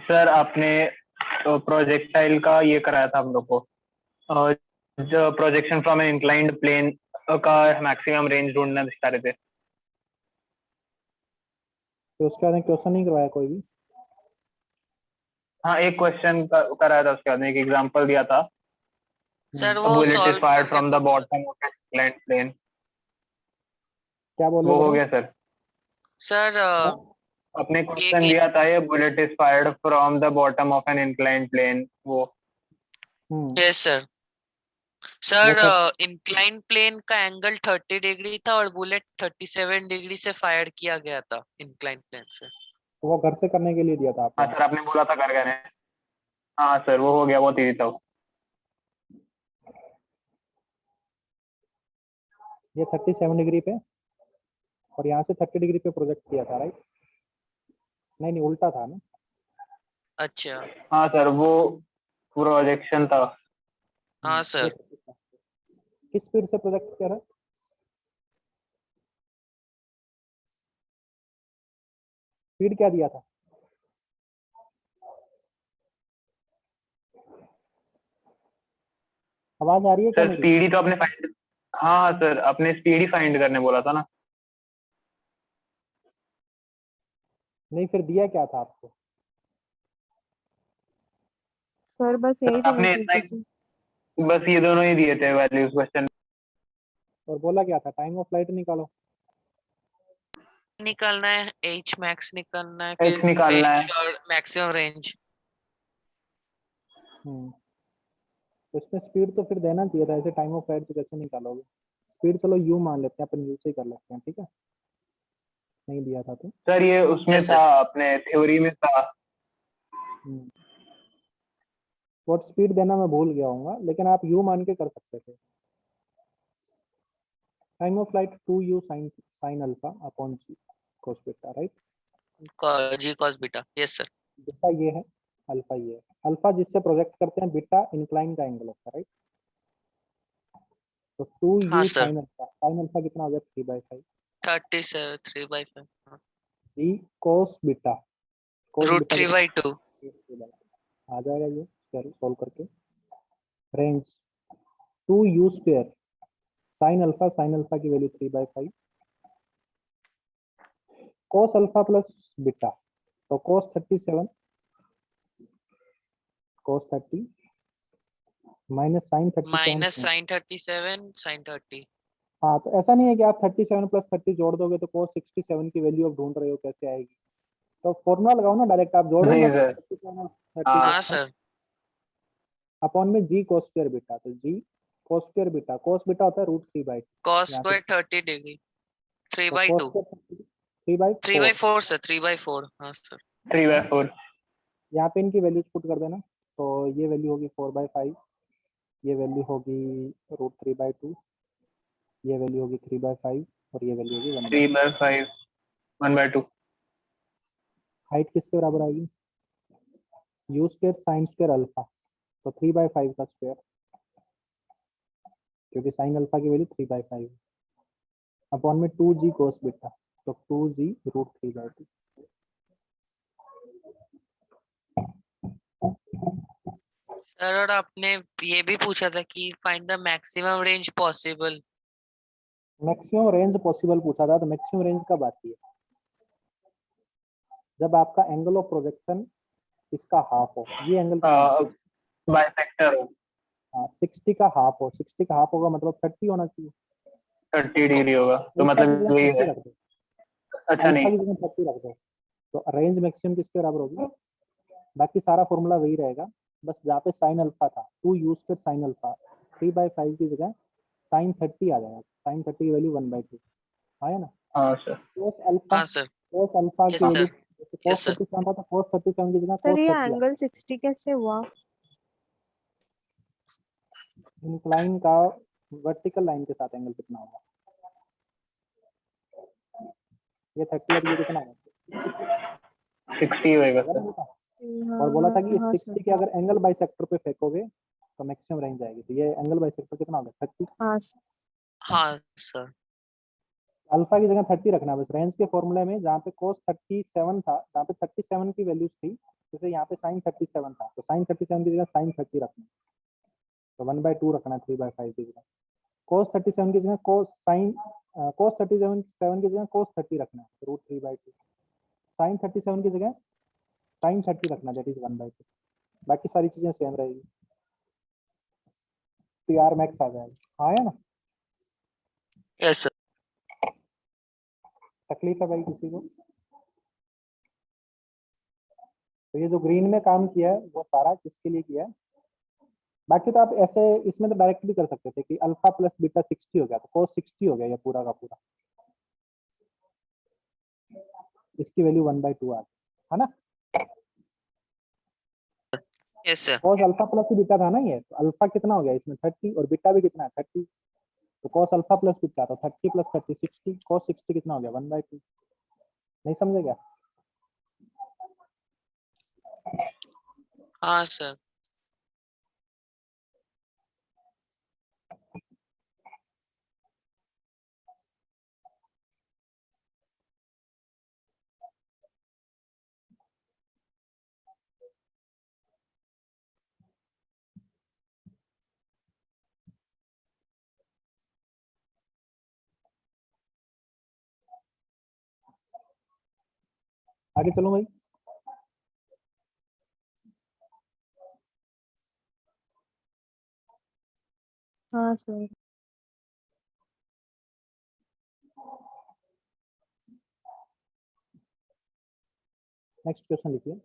सर आपने प्रोजेक्टाइल का ये कराया था हम लोग को, जो projection from an inclined plane का मैक्सिमम रेंज ढूंढना दिखा रहे थे। तो उसके बाद क्वेश्चन नहीं करवाया कोई भी? हाँ एक क्वेश्चन कराया था, उसके बाद में एक एग्जांपल दिया था। सर A वो bullet is सॉल्व fired करने from को the bottom of an inclined plane। क्या बोल वो रहे हो थे? गया सर। सर अपने एक क्वेश्चन दिया था, ये bullet is fired from the bottom of an inclined plane, वो। Yes sir. वो सर सब इंक्लाइन प्लेन का एंगल 30 डिग्री था और बुलेट 37 डिग्री से फायर किया गया था इंक्लाइन प्लेन से। वो घर से करने के लिए दिया था हाँ आपको? सर आपने बोला था कर गए। हाँ सर वो हो गया, बहुत इजी था। ये 37 डिग्री पे और यहाँ से 30 डिग्री पे प्रोजेक्ट किया था, राइट? नहीं नहीं, उल्टा था ना? अच्छा हाँ सर वो प्रोजेक्शन था। हाँ ये सर। किस स्पीड से प्रोजेक्ट किया था? स्पीड क्या दिया था? आवाज आ रही है क्या सर मेरी? स्पीड ही तो आपने फाइंड, हाँ सर आपने स्पीड ही फाइंड करने बोला था ना। नहीं, फिर दिया क्या था आपको? सर बस सर यही दोनों आपने चीज इतना दी ही, थी। बस ये दोनों ही दिए थे वैल्यूज क्वेश्चन। और बोला क्या था? टाइम ऑफ फ्लाइट निकालो। निकालना है एच मैक्स निकालना है, एच फिर निकालना है। रेंज और मैक्सिमम रेंज। तो इसमें स्पीड तो फिर देना चाहिए था, ऐसे टाइम ऑफ फ्लाइट तो कैसे निकालोगे? स्पीड चलो यू मान लेते हैं, अपन यू से ही कर लेते हैं, ठीक है? नहीं दिया था तो सर ये उसमें यस था, सर। अपने थ्योरी में था। व्हाट स्पीड देना मैं भूल गया हूँगा, लेकिन आप यू मान के कर सकते थे। Time of flight 2u sine alpha upon G cos beta, right? G cos beta, yes sir. Beta ये है, अल्फा ये है। अल्फा जिससे प्रोजेक्ट करते हैं, बीटा इंक्लाइन का एंगल होता है, राइट? तो हाँ 2u सर। साइन अल्फा कितना हो गया? 3/5 37 3/5 g cos beta. Cos root beta 3/2। कितना आ जाएगा? ये सॉल्व करके range 2u square sine alpha की value 3/5 cos alpha plus beta, तो cos 37 cos 30 minus sine 37। Sine 37 sine 30। हाँ, तो ऐसा नहीं है कि आप 37 प्लस 30 जोड़ दोगे तो कोस 67 की वैल्यू आप ढूंढ रहे हो, कैसे आएगी? तो फॉर्मूला लगाओ ना डायरेक्ट, आप जोड़ोगे नहीं सर। 37 और 30 हाँ हाँ को सर। अपॉन में जी कोस स्क्वायर बीटा, तो g cos square beta, cos beta होता है √3/2। कॉस यहाँ पे स्क्वायर 30 डिग्री तो कोस 3/2। स्क्वायर 3/4। 3/4 सर, 3/4 हाँ सर। 3/4। यहाँ पे इनकी वैल्यूज पुट कर देना, तो ये वैल्यू होगी 4/5, ये वैल्यू होगी √3/2, ये वैल्यू होगी 3/5 और ये वैल्यू होगी 1/2। 3/5 1/2। हाइट किसके बराबर आएगी? You square sine square alpha, तो 3/5 का स्क्वायर, क्योंकि साइन अल्फा की वैल्यू 3/5 है, अपॉन में 2g कोस बीटा, तो 2g √3/2। सर और आपने ये भी पूछा था कि find the maximum range possible. Maximum range possible पूछा था, तो मैक्सिमम रेंज कब आती है? जब आपका एंगल ऑफ प्रोजेक्शन इसका हाफ हो। ये एंगल बाइसेक्टर 60 का हाफ हो। 60 का हाफ होगा मतलब 30 होना चाहिए। 30 डिग्री होगा, तो अल्फा की मतलब जगह वही 30 है। रख दो, अच्छा अल्फा नहीं, की जगह 30 रख दो, तो रेंज मैक्सिमम किसके बराबर होगी? बाकी सारा फॉर्मूला वही रहेगा, बस जहाँ पे साइन अल्फा था टू यूज कर साइन अल्फा, 3/5 की जगह साइन 30 आ जाएगा। साइन 30 की वैल्यू 1/2 आया ना। हाँ सर। कोस अल्फा, हाँ सर। कोस अल्फा यस की वैल्यू सर। कोस यस सर। 37 था, तो कोस 37 की जगह सर कोस ये 30 आ। एंगल 60 कैसे हुआ? इंक्लाइन का वर्टिकल लाइन के साथ एंगल कितना होगा? ये 30 और ये कितना होगा? 60 होएगा होगा ना सर। बेटा? हाँ और बोला था कि हाँ इस हाँ 60 सर। के अगर एंगल बाइसेक्टर पे फेंकोगे तो मैक्सिमम रेंज आएगी। तो ये एंगल बाइसेक्टर कितना होगा? 30। हाँ सर। हाँ सर। अल्फा की जगह 30 रखना है बस। रेंज के फॉर्मूले में जहाँ पे कोस 37 था, जहाँ पे 37 की वैल्यूज थी, जैसे यहाँ पे साइन 37 था, तो साइन 37 की जगह साइन 30 रखना है। तो 1/2 रखना है 3/5 की जगह। कोस 37 की जगह कोस साइन कोस 37 की जगह कोस 30 रखना है, रूट 3/2। साइन 37 की जगह साइन 30 रखना, दैट इज 1/2। बाकी सारी चीजें सेम रहेगी। PR मैक्स आ जाएगा। आया ना? Yes sir. तकलीफ है भाई किसी को? तो ये जो ग्रीन में काम किया है वो सारा किसके लिए किया है? बाकी तो आप ऐसे इसमें तो डायरेक्ट भी कर सकते थे कि अल्फा प्लस बीटा 60 हो गया, तो कोस 60 हो गया ये पूरा का पूरा। इसकी वैल्यू 1/2 आ गई, है ना? Yes sir. कोस अल्फा प्लस बीटा था ना ये, तो अल्फा कितना हो गया इसमें? 30, और बीटा भी कितना है? 30। तो कोस अल्फा प्लस बीटा, तो 30 प्लस 30 60। कोस 60 कितना हो गया? 1/2। नहीं समझे क्या? हाँ सर। आगे चलो भाई। हाँ सर। नेक्स्ट क्वेश्चन लिखिए।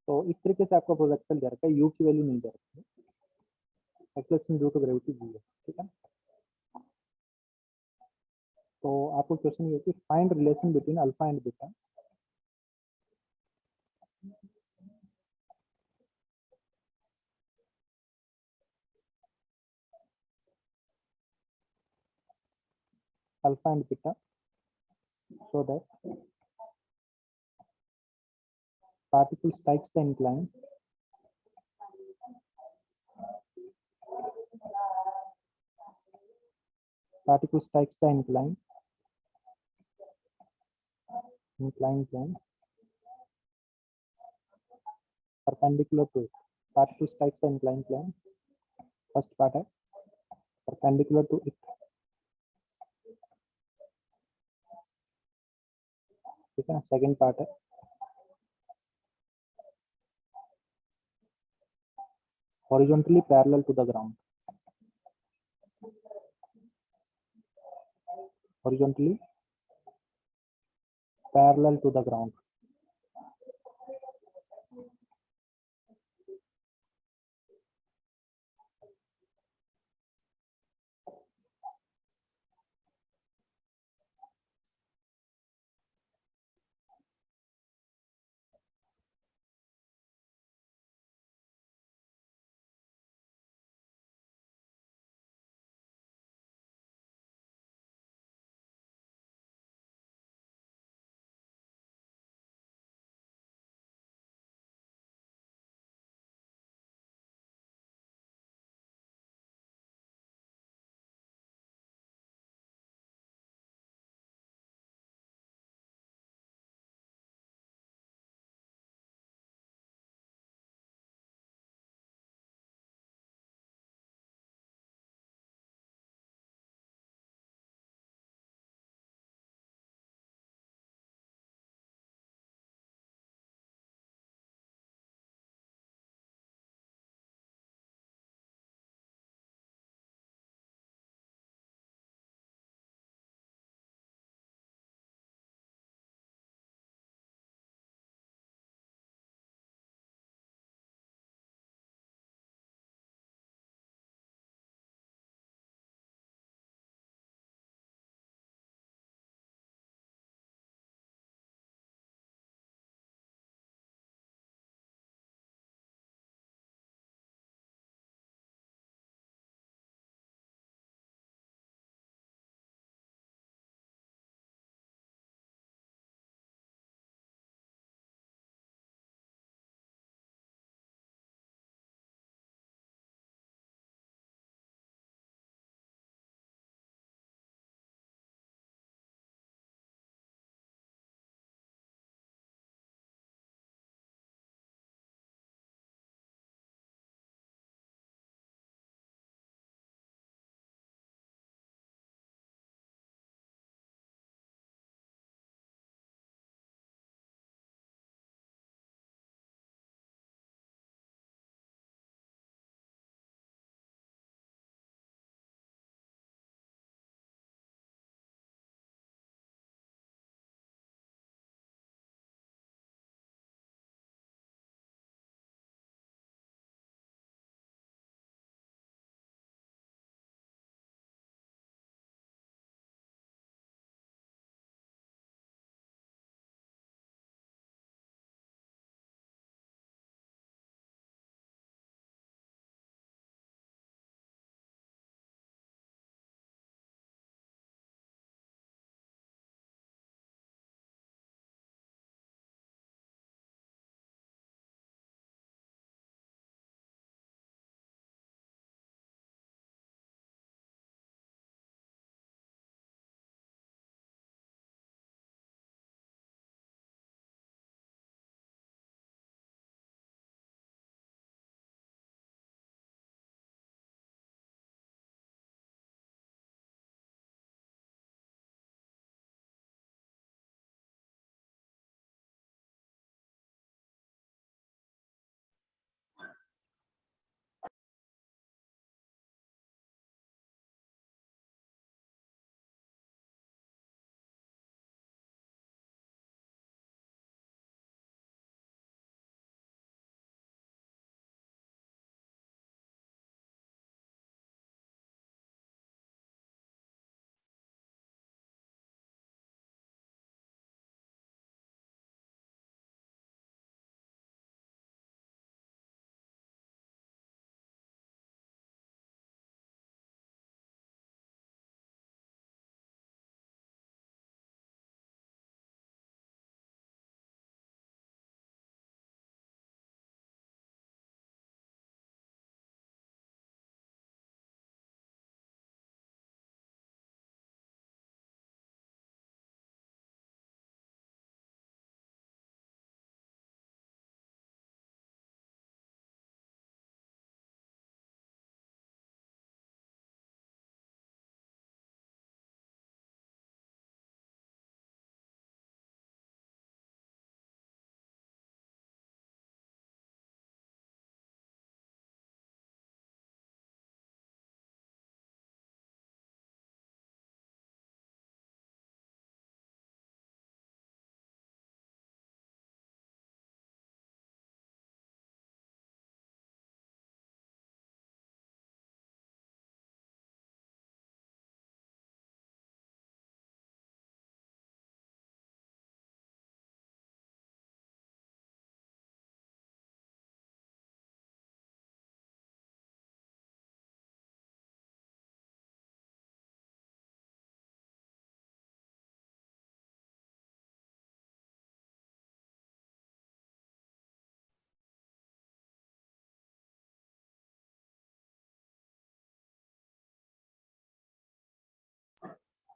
तो इस तरीके से आपका प्रोजेक्शन दे रखा है, यू की वैल्यू नहीं दे रखी है, एक्सेलरेशन ड्यू टू ग्रेविटी दी है, ठीक है। तो आपको क्वेश्चन ये है कि find relation between alpha and beta. Alpha and beta so that particle strikes the incline incline plane perpendicular to it. Particle strikes the inclined plane, first part है perpendicular to it, ठीक है ना। Second part है horizontally parallel to the ground, horizontally parallel to the ground।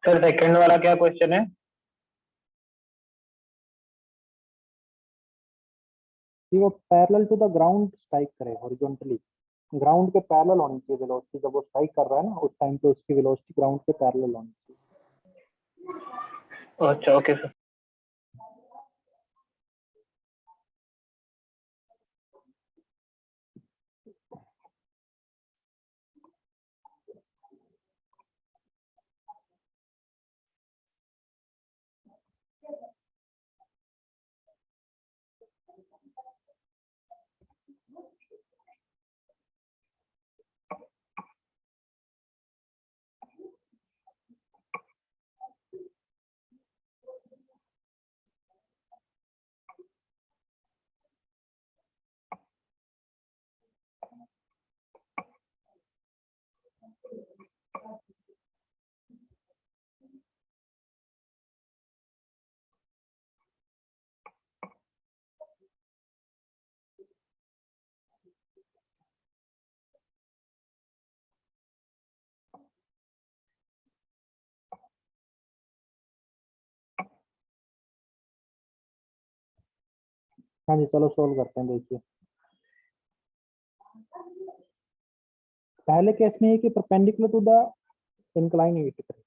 Sir second वाला क्या question है? कि वो parallel to the ground strike करे हॉरिजॉन्टली, ग्राउंड के पैरेलल होनी चाहिए वेलोसिटी, जब वो स्ट्राइक कर रहा है ना उस टाइम पे उसकी वेलोसिटी ग्राउंड के पैरेलल होनी चाहिए। अच्छा ओके सर। हाँ जी चलो सोल्व करते हैं। देखिए पहले केस में ये कि perpendicular to the incline hit करे,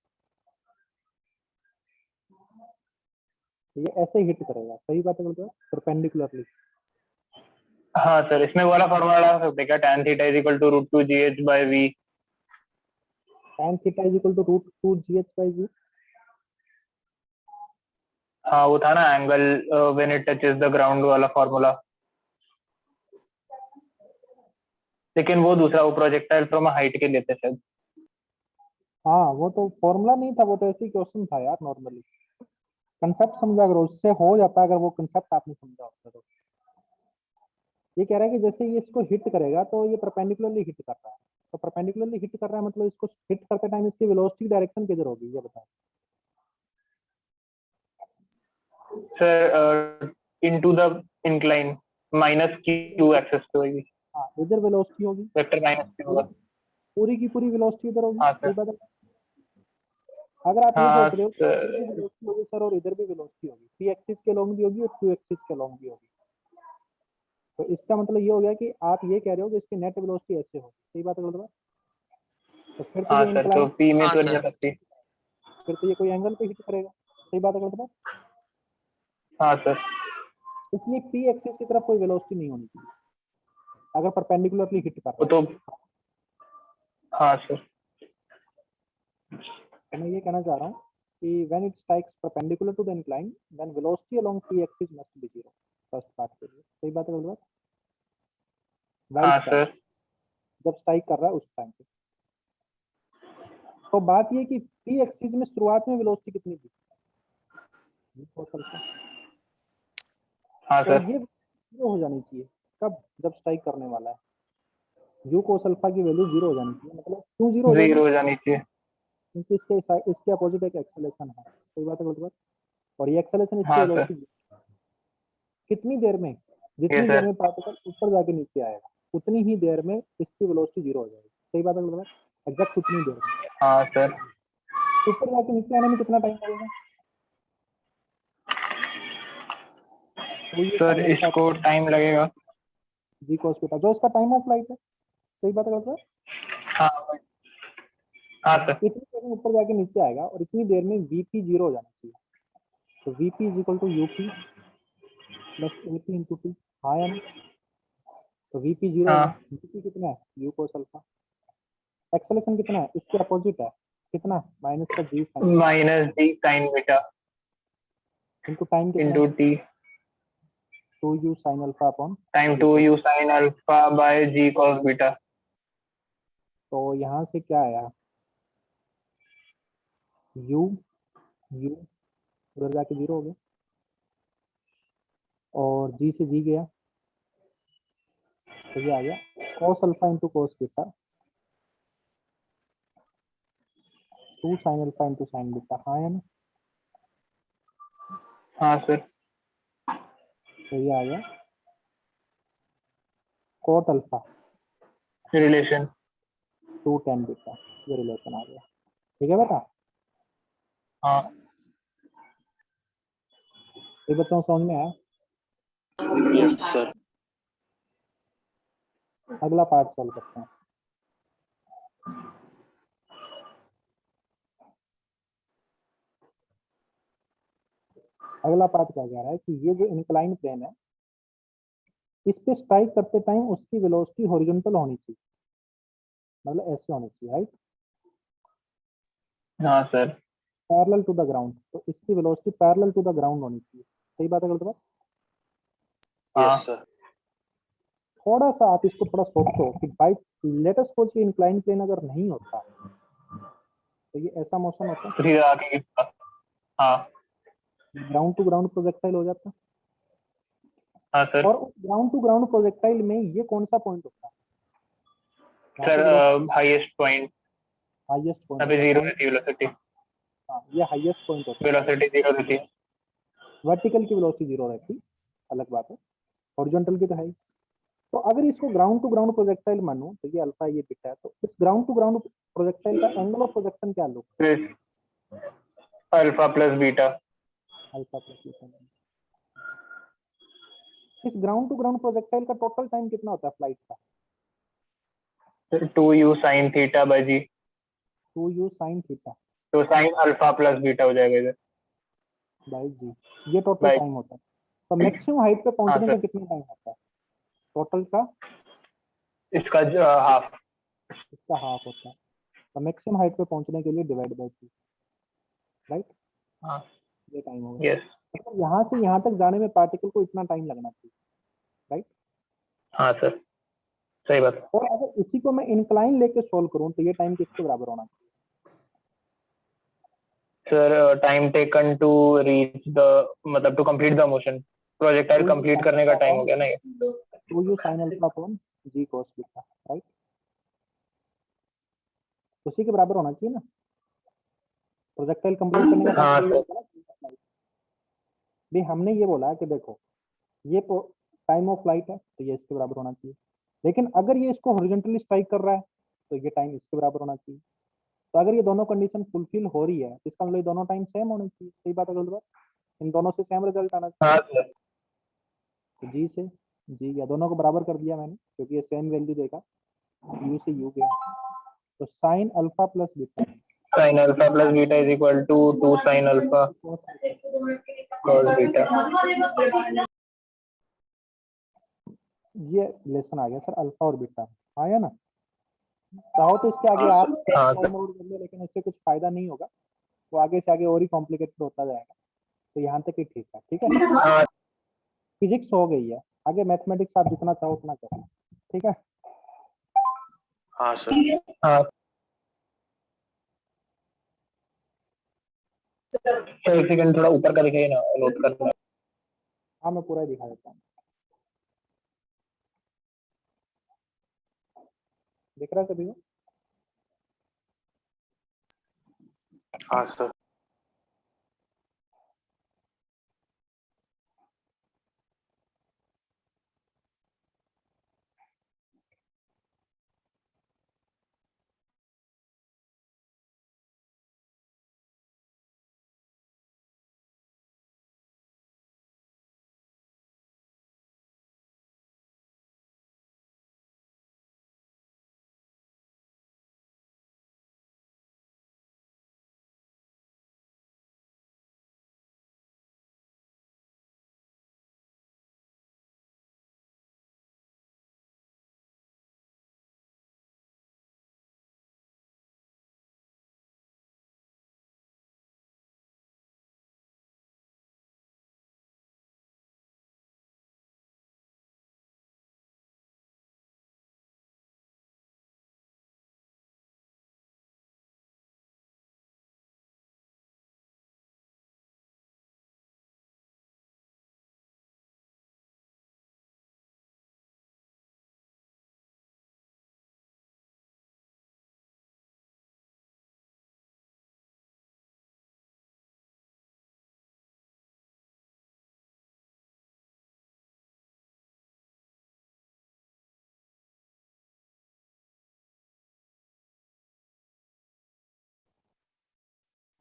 ये ऐसे हिट करेगा, सही बात है बोलते हो, परपेंडिकुलरली। हाँ सर, इसमें वाला फॉर्मूला लगा सकते हैं क्या? tan theta is equal to √2gh/v। tan theta is equal to √2gh/v। हाँ वो था ना angle when it touches the ground वाला फॉर्मूला। लेकिन वो दूसरा, वो प्रोजेक्टाइल फ्रॉम हाइट के लिए था शायद। हाँ वो तो फॉर्मूला नहीं था, वो तो ऐसे ही क्वेश्चन था यार नॉर्मली। कंसेप्ट समझा करो, उससे हो जाता अगर वो कंसेप्ट आपने समझा होता तो। ये कह रहा है कि जैसे ये इसको हिट करेगा तो ये परपेंडिकुलरली हिट कर रहा है, तो परपेंडिकुलरली हिट कर रहा है मतलब इसको हिट करते टाइम इसकी वेलोसिटी डायरेक्शन किधर होगी ये बताओ। Sir into the incline minus q axis पे होगी। हाँ इधर वेलोसिटी होगी, वेक्टर माइनस q होगा। पूरी की पूरी वेलोसिटी इधर होगी। हाँ सही सर। बात है। अगर आप ये हाँ सोच रहे हो कि सर। इधर भी वेलोसिटी होगी सर और इधर भी वेलोसिटी होगी, पी एक्सिस के लॉन्ग भी होगी और क्यू एक्सिस के लॉन्ग भी होगी, तो इसका मतलब ये हो गया कि आप ये कह रहे हो कि इसकी नेट वेलोसिटी ऐसे होगी। सही बात है बोल रहे हो? तो फिर तो हाँ ये सर, तो इंक्लाइन, p में हाँ तो नहीं सर। जा सकती। फिर तो ये कोई एंगल पे हिट करेगा। सही बात है बोल रहे हो? हाँ सर। इसलिए पी एक्सिस की तरफ कोई वेलोसिटी नहीं होनी चाहिए अगर परपेंडिकुलरली हिट कर वो रहा है। तो हाँ सर। तो मैं ये कहना चाह रहा हूँ कि when it strikes perpendicular to the incline then velocity along P axis must be zero, first part के लिए। सही बात है बोल रहे हो? वाइल हाँ स्ट्राइक, सर। जब स्ट्राइक कर रहा है उस टाइम पे। तो बात ये कि पी एक्सिस में शुरुआत में वेलोसिटी कितनी थी, हाँ और सर। ये जीरो हो जानी चाहिए कब, जब स्ट्राइक करने वाला है। यू कोस अल्फा की वैल्यू जीरो हो जानी चाहिए। मतलब क्यों जीरो हो जाएगी? 0 हो जानी चाहिए। क्योंकि इसके अपोजिट एक एक्सेलेरेशन है। सही बात है बोल रहे हो? और ये एक्सेलेरेशन इसकी हाँ सर। वेलोसिटी कितनी देर में, ये जितनी देर सर। में पार्टिकल ऊपर जाके नीचे आएगा उतनी ही देर में इसकी वेलोसिटी जीरो हो जाएगी। सही बात है बोल रहे हो? एग्जैक्ट उतनी देर में। हाँ सर। ऊपर जाके नीचे आने में कितना टाइम लगेगा? तो ये सर साइन अल्फा इसको टाइम लगेगा। जी cos थीटा जो इसका टाइम ऑफ फ्लाइट है। सही बात है बोल रहे हो? हाँ। हाँ सर। इतनी देर में ऊपर जाके नीचे आएगा और इतनी देर में वीपी जीरो हो जाना चाहिए। तो VP is equal to UP plus AP into T. हाँ या ना? तो वीपी जीरो होगा। हाँ वीपी कितना है? You cos alpha. एक्सेलेरेशन कितना है? इसके अपोजिट है। कितना? माइनस का g sine -d sin beta into time कितना इंटू है? t 2u sine alpha upon time g. 2u sin alpha by g cos beta. तो यहाँ से क्या आया? u u उधर जाके जीरो हो गया और g से g गया तो ये आ गया cos alpha into cos beta 2 sine alpha into sine beta. हाँ या ना? हाँ सर। तो ये आ गया cot alpha relation. 2 tan beta. ये रिलेशन आ गया। ठीक है बेटा? हाँ ये बच्चों समझ में आया? Yes sir. अगला पार्ट सॉल्व करते हैं। अगला पार्ट क्या कह रहा है कि ये जो इंक्लाइन प्लेन है इस पे स्ट्राइक करते टाइम उसकी वेलोसिटी हॉरिजॉन्टल होनी चाहिए, मतलब ऐसे होनी चाहिए, राइट, हाँ sir. Parallel to the ground. तो इसकी velocity parallel to the ground होनी चाहिए। सही बात है गलत बात? हाँ यस सर। थोड़ा सा आप इसको थोड़ा सोचो कि बाई लेट अस सपोज कि इंक्लाइन प्लेन अगर नहीं होता तो ये ऐसा मोशन होता, तो सीधा आगे हाँ ग्राउंड टू ग्राउंड प्रोजेक्टाइल हो जाता। हाँ सर। और उस ग्राउंड टू ग्राउंड प्रोजेक्टाइल में ये कौन सा पॉइंट होता है? Sir highest point, highest point अभी जीरो रहती है वेलोसिटी। हाँ, ये हाईएस्ट पॉइंट होता है। वेलोसिटी जीरो रहती है। वर्टिकल की वेलोसिटी जीरो रहती, अलग बात है, हॉरिजॉन्टल की तो है ही। तो अगर इसको ग्राउंड टू ग्राउंड प्रोजेक्टाइल मानो तो ये अल्फा ये बीटा है, तो इस ग्राउंड टू ग्राउंड प्रोजेक्टाइल का एंगल ऑफ प्रोजेक्शन क्या लुक? Alpha plus beta. Alpha plus beta. इस ग्राउंड टू ग्राउंड प्रोजेक्टाइल का टोटल टाइम कितना होता है फ्लाइट का? Sir 2u sin theta by ji. 2u sin theta तो साइन अल्फा प्लस बीटा हो जाएगा इधर बाई जी, ये टोटल बाई। टाइम होता है। तो मैक्सिमम हाइट पे हाँ पहुंचने का सर, कितना टाइम होता है टोटल का? इसका हाफ। इसका हाफ होता है। तो मैक्सिमम हाइट पे पहुंचने के लिए डिवाइड बाई 2, राइट, हाँ ये टाइम होगा। यस। तो यहाँ से यहाँ तक जाने में पार्टिकल को इतना टाइम लगना चाहिए, राइट। हाँ सर सही बात है। और अगर इसी को मैं इंक्लाइन लेके सोल्व करूं तो ये टाइम किसके बराबर होना चाहिए? Sir time taken to reach the, मतलब to complete the motion, projectile complete करने का टाइम हो गया ना ये। 2u sin alpha upon g cos beta, right, उसी के बराबर होना चाहिए ना, प्रोजेक्टाइल कंप्लीट करने का हाँ टाइम सर। होगा ना। भी हमने ये बोला कि देखो ये टाइम ऑफ फ्लाइट है तो ये इसके बराबर होना चाहिए, लेकिन अगर ये इसको हॉरिजॉन्टली स्ट्राइक कर रहा है तो ये टाइम इसके बराबर होना चाहिए। तो अगर ये दोनों कंडीशन फुलफिल हो रही है तो इसका मतलब ये दोनों टाइम सेम होने चाहिए। सही बात है गलत बात? इन दोनों से सेम रिजल्ट आना चाहिए। हाँ सर। तो जी से जी या दोनों को बराबर कर दिया मैंने क्योंकि ये सेम वैल्यू देगा, यू से यू गया, तो sine alpha plus beta sine alpha plus beta is equal to 2 sine alpha cos beta. ये लेसन आ गया सर अल्फा और बीटा, आया ना? चाहो तो इसके आगे हाँ आप सर। हाँ सर। फॉर्म आउट कर लो, लेकिन उससे कुछ फायदा नहीं होगा, वो आगे से आगे और ही कॉम्प्लिकेटेड होता जाएगा। तो यहाँ तक ही ठीक है, ठीक है। हाँ फिजिक्स हो गई है, आगे मैथमेटिक्स आप जितना चाहो उतना करो, ठीक है। हाँ सर। हाँ सर, एक सेकंड थोड़ा ऊपर का दिखाइए ना, नोट करना। हाँ मैं पूरा ही दिखा देता हूँ, दिख रहा है सभी को? हाँ सर।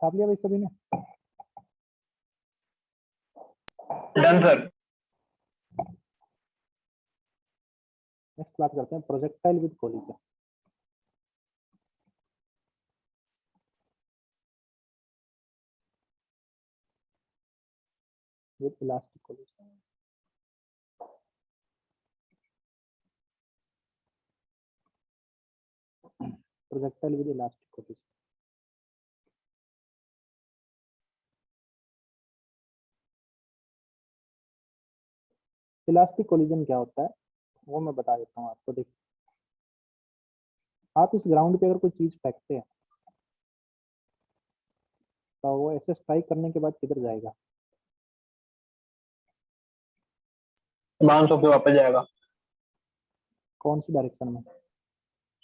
छाप लिया भाई सभी ने? Done sir. नेक्स्ट बात करते हैं projectile with collision. With elastic collision. Projectile with elastic collision. Elastic collision क्या होता है वो मैं बता देता हूँ आपको। देखिए, आप इस ग्राउंड पे अगर कोई चीज फेंकते हैं तो वो ऐसे स्ट्राइक करने के बाद किधर जाएगा? बाउंस होके वापस जाएगा कौन सी डायरेक्शन में?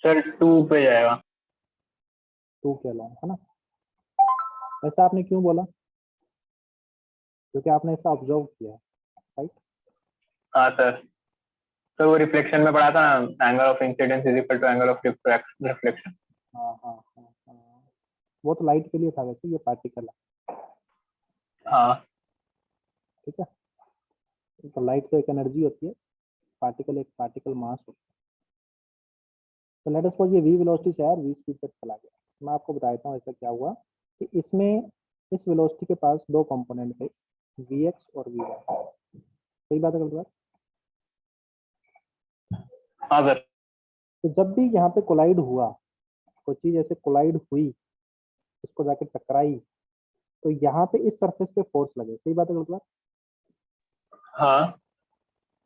सर, 2 पे जाएगा। 2 के अलावा, है ना? ऐसा आपने क्यों बोला? क्योंकि आपने ऐसा ऑब्जर्व किया है, राइट? हाँ सर, तो वो रिफ्लेक्शन में पढ़ा था ना, angle of incidence is equal to angle of reflection. हाँ हाँ हाँ हाँ, वो तो लाइट के लिए था, वैसे ये पार्टिकल है, हाँ ठीक है? तो लाइट तो एक एनर्जी होती है, पार्टिकल एक पार्टिकल मास होता है। तो लेट अस सपोज ये v वेलोसिटी से यार v स्पीड से चला गया। मैं आपको बता देता हूँ ऐसा क्या हुआ कि इसमें इस वेलोसिटी के पास दो कंपोनेंट थे, vx और vy। सही बात है गलत बात? हाँ सर। तो जब भी यहाँ पे कोलाइड हुआ, कोई चीज ऐसे कोलाइड हुई, उसको जाके टकराई, तो यहाँ पे इस सरफेस पे फोर्स लगे। सही बात है गलत बात? हाँ,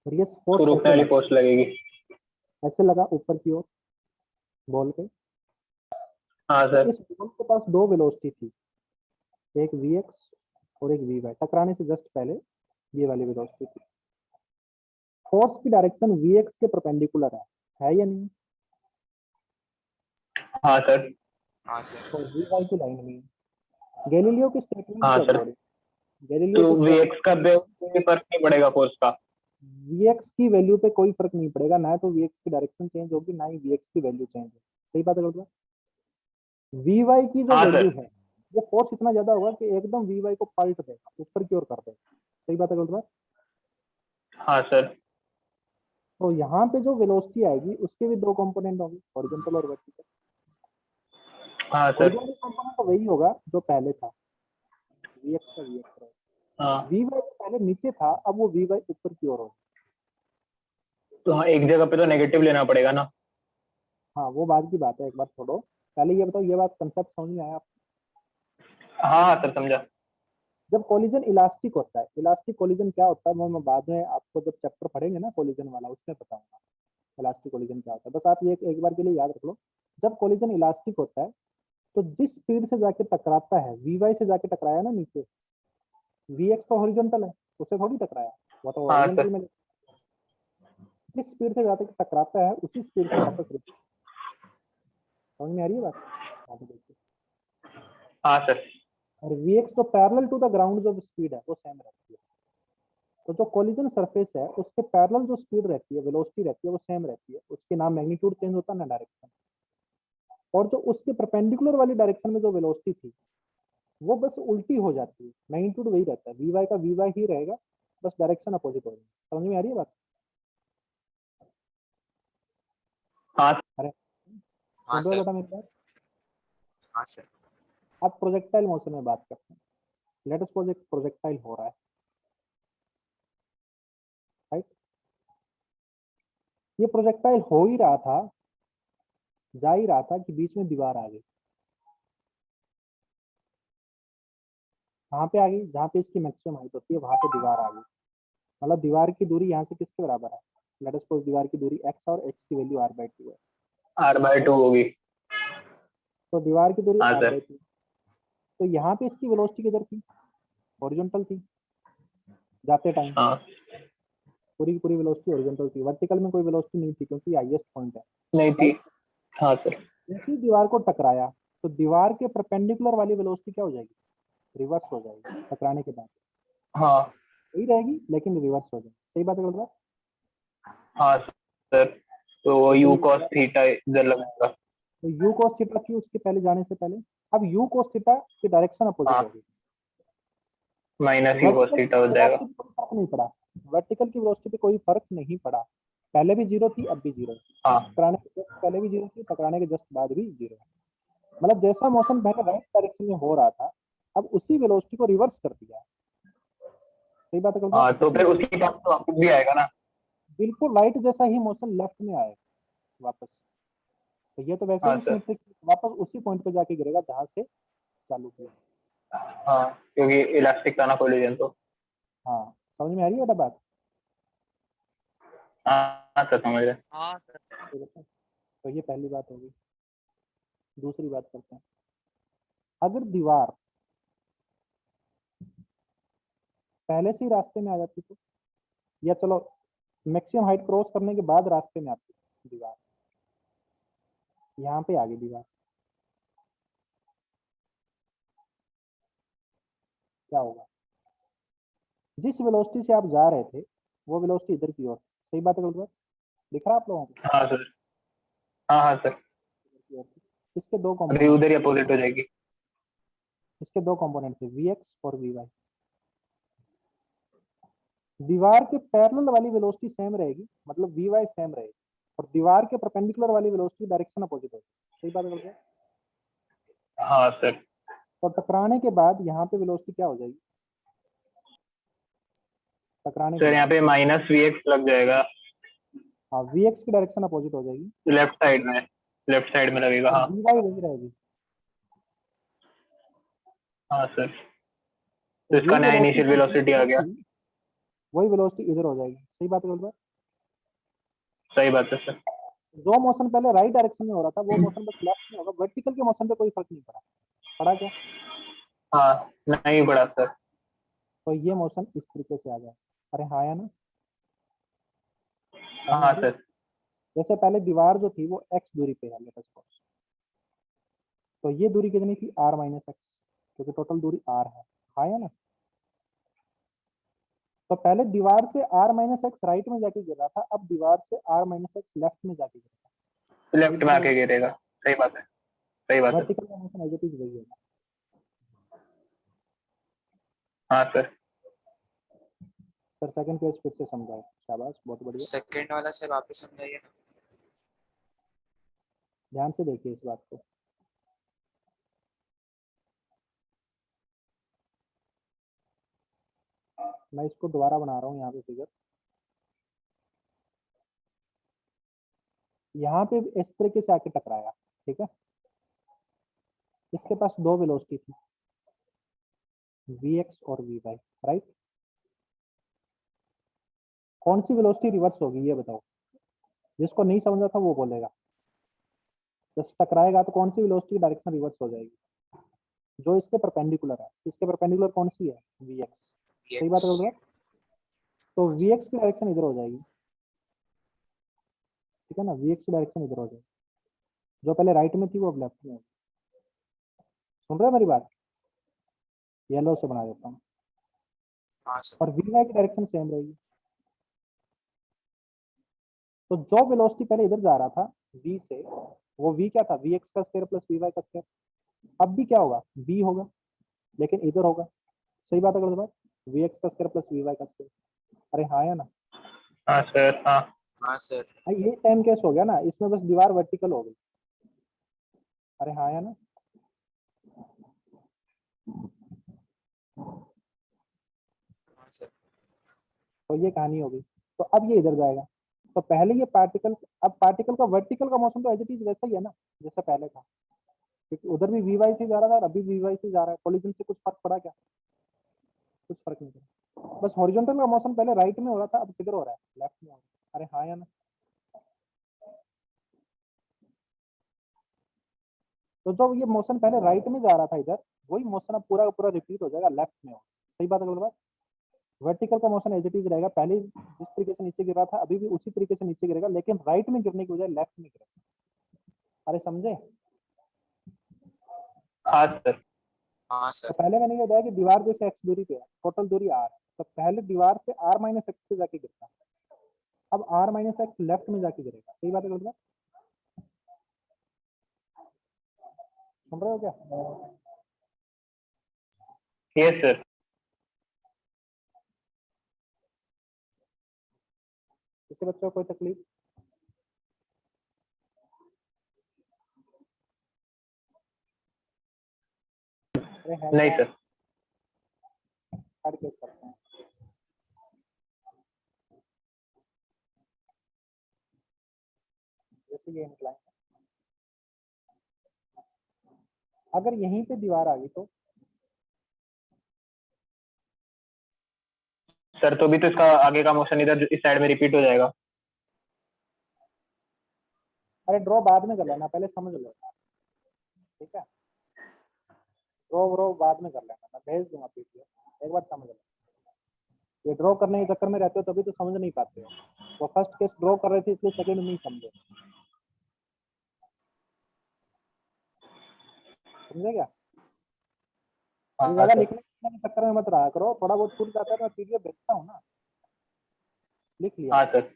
और ये तो फोर्स रुकने ऐसे वाली लगा, फोर्स लगेगी। ऐसे लगा ऊपर की ओर बॉल पे। हाँ तो सर। इस बॉल के पास दो वेलोसिटी थी, एक vx और एक vy। टकराने से जस्ट पहले ये वाली वेलोसिटी थी। फोर्स की डायरेक्शन vx के परपेंडिकुलर है या नहीं? हाँ सर। हाँ सर। और vy की लाइन में। गैलीलियो की स्टेटमेंट हाँ के सर, अकॉर्डिंग, गैलीलियो तो की स्टेटमेंट, vx का कोई फर्क नहीं पड़ेगा फोर्स का। vx की वैल्यू पे कोई फर्क नहीं पड़ेगा, ना तो vx की डायरेक्शन चेंज होगी, ना ही vx की वैल्यू चेंज होगी। सही बात है गलत बात? vy की जो हाँ वैल्यू सर। है, ये फोर्स इतना ज्यादा होगा कि एकदम vy को पलट देगा, ऊपर की ओर कर देगा। सही बात है गलत बात? हाँ सर। तो यहाँ पे जो वेलोसिटी आएगी उसके भी दो कंपोनेंट होंगे, हॉरिजॉन्टल और वर्टिकल। हाँ सर। हॉरिजॉन्टल कंपोनेंट तो वही होगा जो पहले था, vx का vx रहेगा। हाँ, vy पहले नीचे था, अब वो vy ऊपर की ओर होगा। तो हाँ, एक जगह पे तो नेगेटिव लेना पड़ेगा ना। हाँ वो बाद की बात है, एक बार छोड़ो, पहले ये बताओ, ये बात कंसेप्ट समझ में आया आपको? हाँ सर, समझा। जब कोलिजन इलास्टिक होता है, इलास्टिक कोलिजन क्या होता है वो मैं बाद में आपको जब चैप्टर पढ़ेंगे ना कोलिजन वाला, उसमें बताऊंगा इलास्टिक कोलिजन क्या होता है। बस आप ये एक बार के लिए याद रख लो, जब कोलिजन इलास्टिक होता है तो जिस स्पीड से जाके टकराता है, vy से जाके टकराया ना नीचे, vx तो हॉरिजॉन्टल है, उससे थोड़ी टकराया, वो तो हाँ हॉरिजॉन्टल सर। में। जिस स्पीड से जाके टकराता है उसी स्पीड से वापस रुकता है। समझ में आ रही है बात? आगे देखिए, हाँ सर। और vx तो पैरेलल टू द ग्राउंड जो स्पीड है वो सेम रहती है। तो जो कोलिजन सरफेस है उसके पैरेलल जो स्पीड रहती है, वेलोसिटी रहती है, वो सेम रहती है। उसके नाम मैग्नीट्यूड चेंज होता है ना, डायरेक्शन। और जो उसके परपेंडिकुलर वाली डायरेक्शन में जो वेलोसिटी थी वो बस उल्टी हो जाती है, मैग्नीट्यूड वही रहता है, vy का vy ही रहेगा, बस डायरेक्शन अपोजिट हो जाएगी। समझ में आ रही है बात? हाँ अरे हाँ सुन रहे हो सर। बेटा मेरी बात? हाँ सर। अब प्रोजेक्टाइल मोशन में बात करते हैं। लेट अस सपोज एक प्रोजेक्टाइल हो रहा है, राइट? ये प्रोजेक्टाइल हो ही रहा था, जा ही रहा था कि बीच में दीवार आ गई। कहाँ पे आ गई? जहाँ पे इसकी मैक्सिमम हाइट होती है वहां पे दीवार आ गई। मतलब दीवार की दूरी यहाँ से किसके बराबर है? लेट अस सपोज दीवार की दूरी x और x की वैल्यू r/2 है। r/2 होगी। तो दीवार की दूरी हाँ सर। r/2, तो यहाँ पे इसकी वेलोसिटी किधर थी? हॉरिजॉन्टल थी जाते टाइम, हाँ, पूरी की पूरी वेलोसिटी हॉरिजॉन्टल थी। वर्टिकल में कोई वेलोसिटी नहीं थी क्योंकि हाईएस्ट पॉइंट है। नहीं थी। हाँ सर। इसी दीवार को टकराया तो दीवार के परपेंडिकुलर वाली वेलोसिटी क्या हो जाएगी? रिवर्स हो जाएगी टकराने के बाद। हाँ। वही रहेगी लेकिन रिवर्स हो जाएगी। सही बात है गलत बात? हाँ सर, तो तो u चलिए, cos थीटा इधर लगाएगा। तो u cos थीटा थी उसके पहले जाने से पहले, अब u cos थीटा की डायरेक्शन अपोजिट हाँ। होगी। माइनस यू cos थीटा हो जाएगा। वेलोसिटी कोई फर्क नहीं पड़ा, वर्टिकल की वेलोसिटी पे कोई फर्क नहीं पड़ा, पहले भी जीरो थी अब भी जीरो, हाँ टकराने के जस्ट पहले भी जीरो थी, टकराने के जस्ट बाद भी जीरो। मतलब जैसा मोशन पहले राइट डायरेक्शन में हो रहा था, अब उसी वेलोसिटी को रिवर्स कर दिया। सही बात है कल्पना? हाँ, तो फिर उसी बात तो वापस भी आएगा ना। बिल्कुल राइट जैसा ही मोशन लेफ्ट में आएगा वापस। तो ये तो वैसे हाँ ही सर। सिमेट्रिक वापस उसी पॉइंट पे जाके गिरेगा जहां से चालू किया। हाँ, क्योंकि इलास्टिक था ना कोलिजन तो। हाँ समझ में आ रही है बेटा बात? हाँ सर, समझ रहे। हाँ सर। तो ये पहली बात होगी। दूसरी बात करते हैं, अगर दीवार पहले से ही रास्ते में आ जाती तो, या चलो मैक्सिमम हाइट क्रॉस करने के बाद रास्ते में आती दीवार, यहाँ पे आ गई दीवार, क्या होगा? जिस वेलोसिटी से आप जा रहे थे वो वेलोसिटी इधर की ओर। सही बात है गलत बात? दिख रहा है आप लोगों को? हाँ सर। हाँ हाँ सर, इसके दो अभी कंपोनेंट, उधर ही अपोजिट हो जाएगी। इसके दो कंपोनेंट थे Vx और Vy। दीवार के पैरेलल वाली वेलोसिटी सेम रहेगी, मतलब Vy सेम रहेगी, और दीवार के परपेंडिकुलर वाली वेलोसिटी डायरेक्शन अपोजिट होगी। सही बात है गलत बात? हाँ सर। तो टकराने के बाद यहाँ पे वेलोसिटी क्या हो जाएगी? टकराने के सर बाद यहाँ पे माइनस वी एक्स लग जाएगा। हाँ Vx की डायरेक्शन अपोजिट हो जाएगी, लेफ्ट साइड में, लेफ्ट साइड में लगेगा। और हाँ Vy वही रहेगी। हाँ सर, तो तो इसका ये नया इनिशियल वेलोसिटी आ गया। वही वेलोसिटी इधर हो जाएगी। सही बात है गलत बात? सही बात है सर। जो मोशन पहले राइट डायरेक्शन में हो रहा था वो मोशन बस लेफ्ट में होगा, वर्टिकल के मोशन पे कोई फर्क नहीं पड़ा। पड़ा क्या? हाँ, नहीं पड़ा सर। तो ये मोशन इस तरीके से आ जाए। अरे हाँ या ना? हाँ सर। जैसे पहले दीवार जो थी वो x दूरी पे है, लेट अस सपोज, तो ये दूरी कितनी थी? r माइनस एक्स, क्योंकि टोटल दूरी r है। हाँ या ना? तो पहले दीवार से r माइनस एक्स राइट में जाके गिर रहा था, अब दीवार से r माइनस एक्स लेफ्ट में जाके गिर रहा है। लेफ्ट में आके गिरेगा। सही बात है, सही बात है। वर्टिकल का मोशन एज इट इज वही होगा। हाँ सर। सर सेकंड केस फिर से समझाओ, शाबाश बहुत बढ़िया, सेकंड वाला सर वापस समझाइए ना। ध्यान से देखिए इस बात को। मैं इसको दोबारा बना रहा हूँ यहाँ पे फिगर। यहाँ पे इस तरीके से आके टकराया, ठीक है? इसके पास दो वेलोसिटी थी, Vx और Vy, राइट? कौन सी वेलोसिटी रिवर्स होगी ये बताओ? जिसको नहीं समझा था वो बोलेगा। जस्ट टकराएगा तो कौन सी वेलोसिटी की डायरेक्शन रिवर्स हो जाएगी? जो इसके परपेंडिकुलर है। इसके परपेंडिकुलर कौन सी है? Vx। सही बात है गलत? तो Vx की डायरेक्शन इधर हो जाएगी, ठीक है ना? Vx की डायरेक्शन इधर हो जाएगी, जो पहले राइट में थी वो अब लेफ्ट में होगी। सुन रहे हो मेरी बात? येलो से बना देता हूँ। हाँ सर। और Vy की डायरेक्शन सेम रहेगी। तो जो वेलोसिटी पहले इधर जा रहा था v से, वो v क्या था? Vx का स्क्वायर प्लस Vy का स्क्वायर। अब भी क्या होगा? v होगा, लेकिन इधर होगा। सही बात है गलत बात? Vx का स्क्वायर प्लस Vy का स्क्वायर। अरे हाँ या ना? हाँ सर। हाँ हाँ सर। ये सेम केस हो गया ना, इसमें बस दीवार वर्टिकल हो गई। अरे हाँ या ना? हाँ सर। तो ये कहानी हो गई। तो अब ये इधर जाएगा, तो पहले ये पार्टिकल, अब पार्टिकल का वर्टिकल का मोशन तो एज इट इज वैसा ही है ना जैसा पहले था, क्योंकि उधर भी Vy से जा रहा था और अभी Vy से जा रहा है। कोलिजन से कुछ फर्क पड़ा क्या? कुछ फर्क नहीं पड़ा। बस हॉरिजॉन्टल का मोशन पहले राइट में हो रहा था, अब किधर हो रहा है? लेफ्ट में हो रहा है। अरे हाँ या ना? तो जब ये मोशन पहले राइट में जा रहा था इधर, वही मोशन अब पूरा का पूरा रिपीट हो जाएगा लेफ्ट में हो। सही बात है गलत बात? वर्टिकल का मोशन एज इट इज रहेगा, पहले जिस तरीके से नीचे गिर रहा था अभी भी उसी तरीके से नीचे गिरेगा, लेकिन राइट में गिरने की बजाय लेफ्ट में गिरेगा। अरे समझे? हाँ सर। हाँ तो सर। पहले मैंने ये बताया कि दीवार जैसे एक्स दूरी पे है, टोटल दूरी r है, तो पहले दीवार से r माइनस एक्स पे जाके गिरता है, अब r माइनस एक्स लेफ्ट में जाके गिरेगा। सही बात है गलत बात? सुन रहे हो क्या? Yes sir. किसी बच्चे को कोई तकलीफ? अरे है नहीं क्या? सर। थर्ड केस करते हैं। जैसे ये इंक्लाइन, अगर यहीं पे दीवार आ गई तो सर तो भी तो इसका आगे का मोशन इधर इस साइड में रिपीट हो जाएगा। अरे ड्रॉ बाद में कर लेना, पहले समझ लो, ठीक है? ड्रॉ व्रॉ बाद में कर लेना, मैं भेज दूंगा पीडीएफ, एक बार समझ लो। ये ड्रॉ करने के चक्कर में रहते हो तभी तो समझ नहीं पाते हो। वो फर्स्ट केस ड्रॉ कर रहे थे इसलिए सेकंड नहीं समझे, समझे क्या? ये हाँ ज्यादा सर। लिखने के चक्कर में मत रहा करो, थोड़ा बहुत छूट जाता है तो मैं पीडीएफ भेजता हूँ ना, लिख लिया हाँ करो। सर।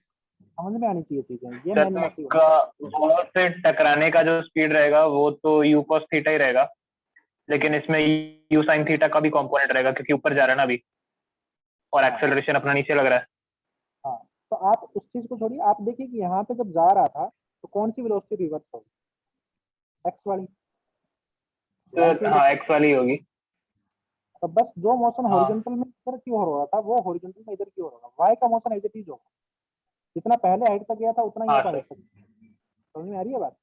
समझ में आनी चाहिए चीजें, ये सर मेन तो मोटिव है। इसका वॉल से टकराने का जो स्पीड रहेगा वो तो यू कॉस थीटा ही रहेगा, लेकिन इसमें यू साइन थीटा का भी कंपोनेंट रहेगा क्योंकि ऊपर जा रहा है ना अभी, और हाँ एक्सेलरेशन अपना नीचे लग रहा है। हाँ, तो आप उस चीज को छोड़िए, आप देखिए कि यहाँ पे जब जा रहा था तो कौन सी वेलोसिटी रिवर्स होगी? एक्स वाली। लाइन तो की हाँ वेलोसिटी। एक्स वाली होगी। तो बस जो मोशन हाँ हॉरिजॉन्टल में इधर की ओर हो रहा था वो हॉरिजॉन्टल में इधर की ओर होगा, वाई का मोशन एज इट इज होगा, जितना पहले हाइट तक गया था उतना ही हाँ अब हाइट सर। तक। समझ में आ रही है बात?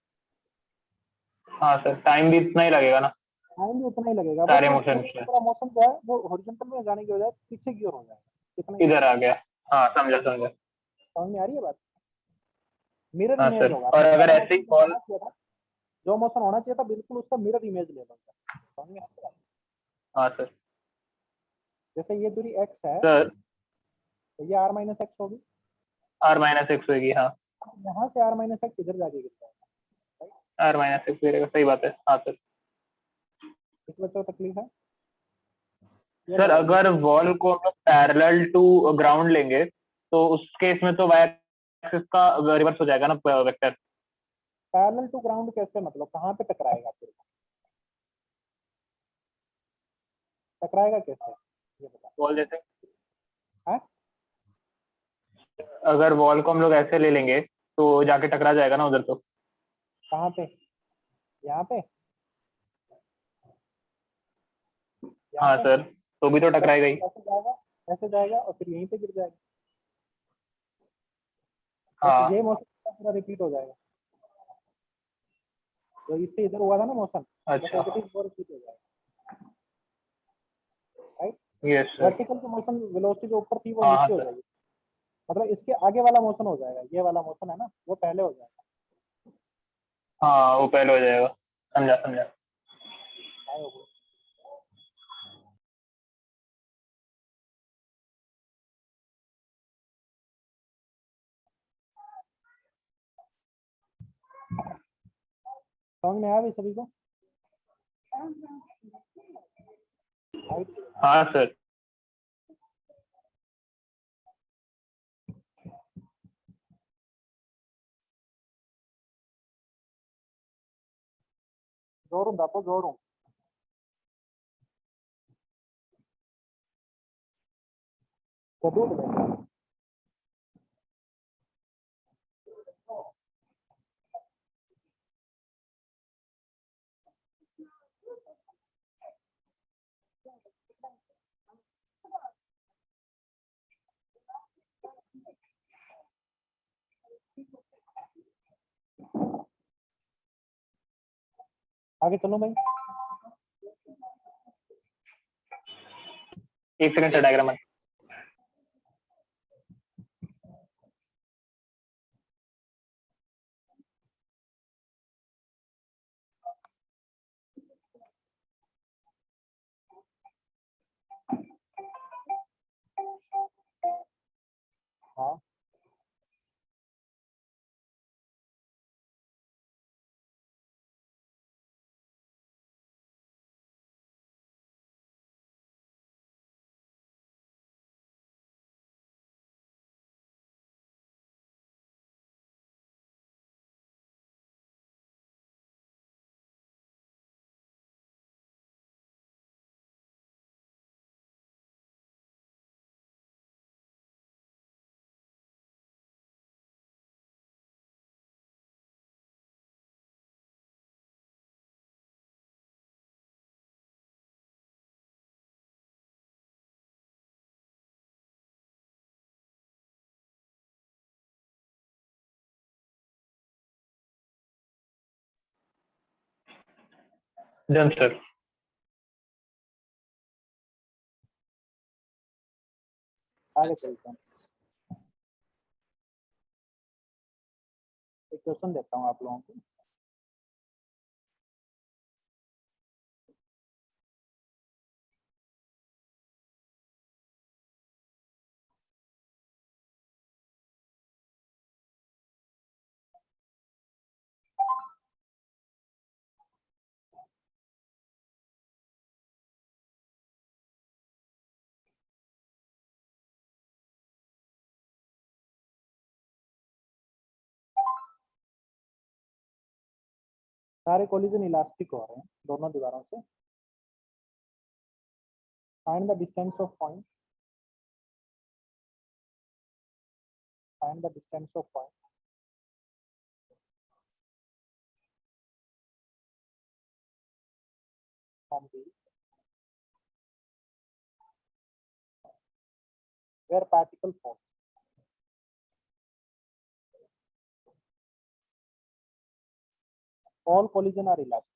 हाँ सर, टाइम भी इतना ही लगेगा ना टाइम भी उतना ही लगेगा, बस सारे वो मोशन में। पूरा मोशन जो है वो हॉरिजॉन्टल में जाने की बजाय पीछे की ओर हो जाएगा, इतना ही इधर लगेगा। आ गया। हाँ समझा समझा। समझ में आ रही है बात? मिरर हाँ इमेज सर, होगा, और जो अगर वाला ऐसे ही मोशन जो बॉल। होना चाहिए था, जो मोशन होना चाहिए था बिल्कुल उसका मिरर इमेज ले लो। समझ में आ रही है बात? हाँ सर। जैसे ये दूरी x है सर तो ये r माइनस एक्स होगी, आर माइनस एक्स होगी। हाँ यहाँ से r माइनस एक्स इधर जाके गिर जाएगा। राइट? आर माइनस एक्स रहेगा, सही बात है। हाँ सर। इस बच्चों को तकलीफ है? ये सर बताओ अगर वॉल को हम लोग पैरेलल टू ग्राउंड लेंगे तो उस केस में तो वाई एक्सिस का रिवर्स हो जाएगा ना वेक्टर। पैरेलल टू ग्राउंड कैसे, मतलब कहाँ पे टकराएगा फिर? टकराएगा कैसे ये बता। वॉल जैसे, हाँ, अगर वॉल को हम लोग ऐसे ले लेंगे तो जाके टकरा जाएगा ना उधर तो। कहाँ पे? यहाँ पे? यहाँ हाँ पे? सर, तो भी तो टकराएगा ही। ऐसे जाएगा, ऐसे जाएगा और फिर यहीं पे गिर जाएगा। जैसे हाँ ये मोशन पूरा रिपीट हो जाएगा, जो इससे इधर हुआ था ना मोशन, बस अच्छा। एज इट इज वो रिपीट हो जाएगा। राइट? Yes sir. वर्टिकल की मोशन वेलोसिटी जो ऊपर थी वो हाँ हाँ नीचे हो सर। जाएगी, मतलब इसके आगे वाला मोशन हो जाएगा, ये वाला मोशन है ना वो पहले हो जाएगा। हाँ वो पहले हो जाएगा। समझा समझा। आए हो? समझ में आया भी सभी को? Height हाँ सर। जोरूं दापो जोरूं। जरूर आगे चलो भाई। एक सेकंड सर, डायग्राम। हाँ डन सर। आगे चलते हैं। एक क्वेश्चन देता हूँ आप लोगों को। सारे कोलिजन इलास्टिक हो रहे हैं दोनों दीवारों से। Find the distance of point, find the distance of point from B where particle falls। All collision are elastic।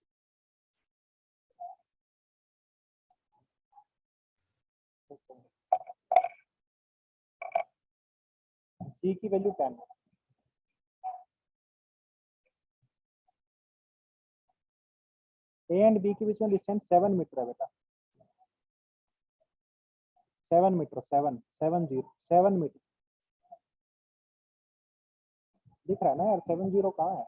G की वैल्यू 10 है। A एंड B के बीच में डिस्टेंस 7 मीटर है बेटा। 7 मीटर, 7 मीटर दिख रहा है ना यार। 70 कहाँ है?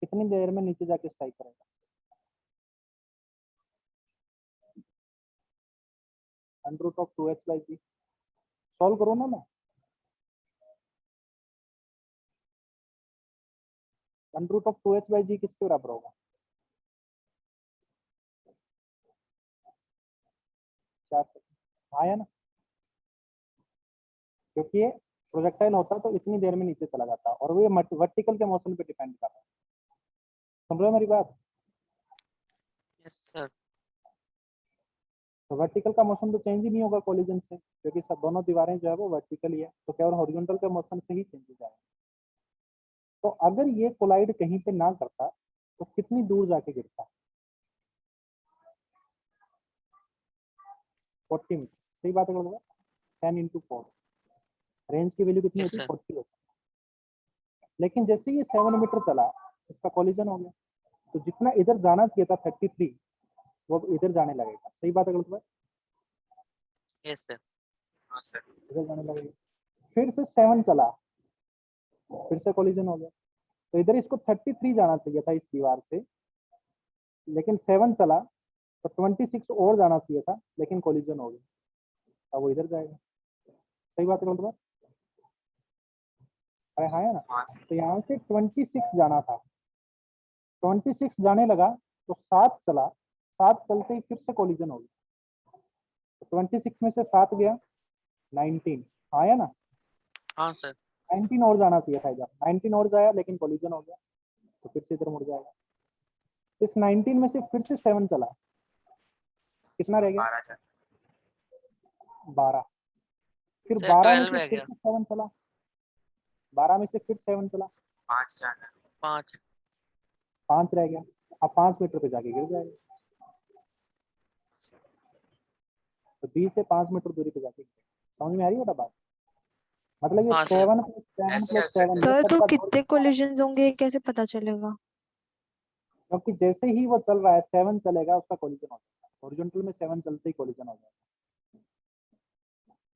कितनी देर में नीचे जाके स्ट्राइक करेगा? √2h/g सॉल्व करो ना। मैं √2h/g किसके बराबर होगा? 4 सेकंड आया ना, क्योंकि ये प्रोजेक्टाइल होता तो इतनी देर में नीचे चला जाता और वो ये वर्टिकल के मोशन पे डिपेंड कर रहा है। सुन रहे हो मेरी बात? Yes sir. तो वर्टिकल का मोशन तो चेंज ही नहीं होगा कोलिजन से, क्योंकि सब दोनों दीवारें जो है वो वर्टिकल ही है, तो केवल हॉरिजॉन्टल के मोशन से ही चेंज हो जाएगा। तो अगर ये कोलाइड कहीं पे ना करता तो कितनी दूर जाके गिरता? 40 मीटर। सही बात है। 10 × 4 रेंज की वैल्यू कितनी यस होती है? सर। 40 होती है। लेकिन जैसे ये 7 मीटर चला, इसका कोलिजन हो गया, तो जितना इधर जाना चाहिए था 33, वो इधर जाने लगेगा। सही बात है गलत बात? Yes sir. हाँ सर। इधर जाने लगेगा। फिर से 7 चला, फिर से कोलिजन हो गया, तो इधर इसको 33 जाना चाहिए था इस दीवार से, लेकिन 7 चला तो 26 और जाना चाहिए था, लेकिन कोलिजन हो गया, अब वो इधर जाएगा। सही बात है गलत बात? अरे हाँ है ना। हाँ सर। तो यहाँ से 26 जाना था, 26 जाने लगा तो 7 चला, 7 चलते ही फिर से कोलिजन हो गया, तो 26 में से 7 गया 19 आया ना। हाँ सर। 19 और जाना चाहिए था इधर, 19 और जाया लेकिन कोलिजन हो गया, तो फिर से इधर मुड़ जाएगा। इस 19 में से फिर से 7 चला, कितना रह गया? 12 सर। 12। फिर सर 12 में 12 से रह फिर गया। से 7 चला, 12 में से फिर 7 चला, 5 जाना है। 5 5 रह गया। अब 5 मीटर पे जाके गिर जाएगा, तो बी से 5 मीटर दूरी पे जाके गिरेगा। समझ में आ रही है बेटा बात? मतलब ये हाँ सर। 7 प्लस 7 ऐसे प्लस कैलकुलेट 7 सर तो का जोड़ कितने कितना है? कोलिजन्स होंगे ये कैसे पता चलेगा? क्योंकि जैसे ही वो चल रहा है 7 चलेगा उसका कोलिजन हो जाएगा, हॉरिजॉन्टल में 7 चलते ही कोलिजन हो जाएगा।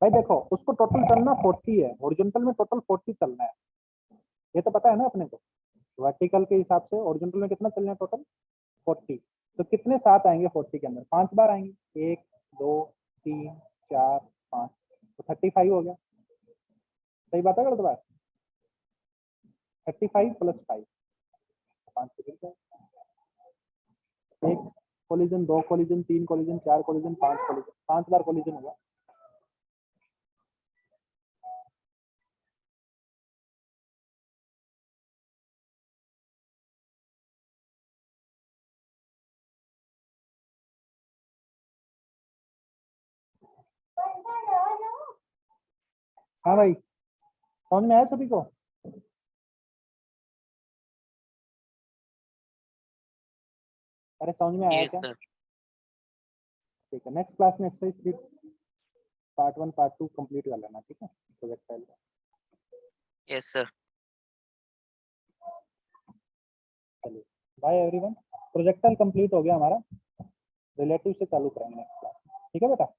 भाई देखो उसको टोटल चलना 40 है, हॉरिजॉन्टल में टोटल 40 चलना है, ये तो पता है ना अपने को। वर्टिकल के हिसाब से हॉरिजॉन्टल में कितना चलना है टोटल 40, तो कितने साथ आएंगे 40 के अंदर? 5 बार आएंगे, 1 2 3 4 5, तो 35 हो गया। सही बात है गलत बात? 35 प्लस 5, 5 से गिर जाएगा। 1 collision, 2 collision, 3 collision, 4 collision, 5 collision, 5 बार कोलिजन हुआ। हाँ भाई, समझ में आया सभी को? अरे समझ में आया ये क्या? सर। ठीक है, नेक्स्ट क्लास में एक्सरसाइज 3 पार्ट 1 पार्ट 2 कंप्लीट कर लेना, ठीक है प्रोजेक्टाइल का। Yes sir. चलिए बाय एवरीवन, प्रोजेक्टाइल कंप्लीट हो गया हमारा, रिलेटिव से चालू करेंगे नेक्स्ट क्लास में, ठीक है बेटा?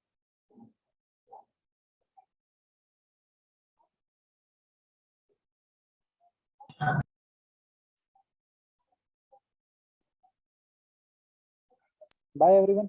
Bye everyone.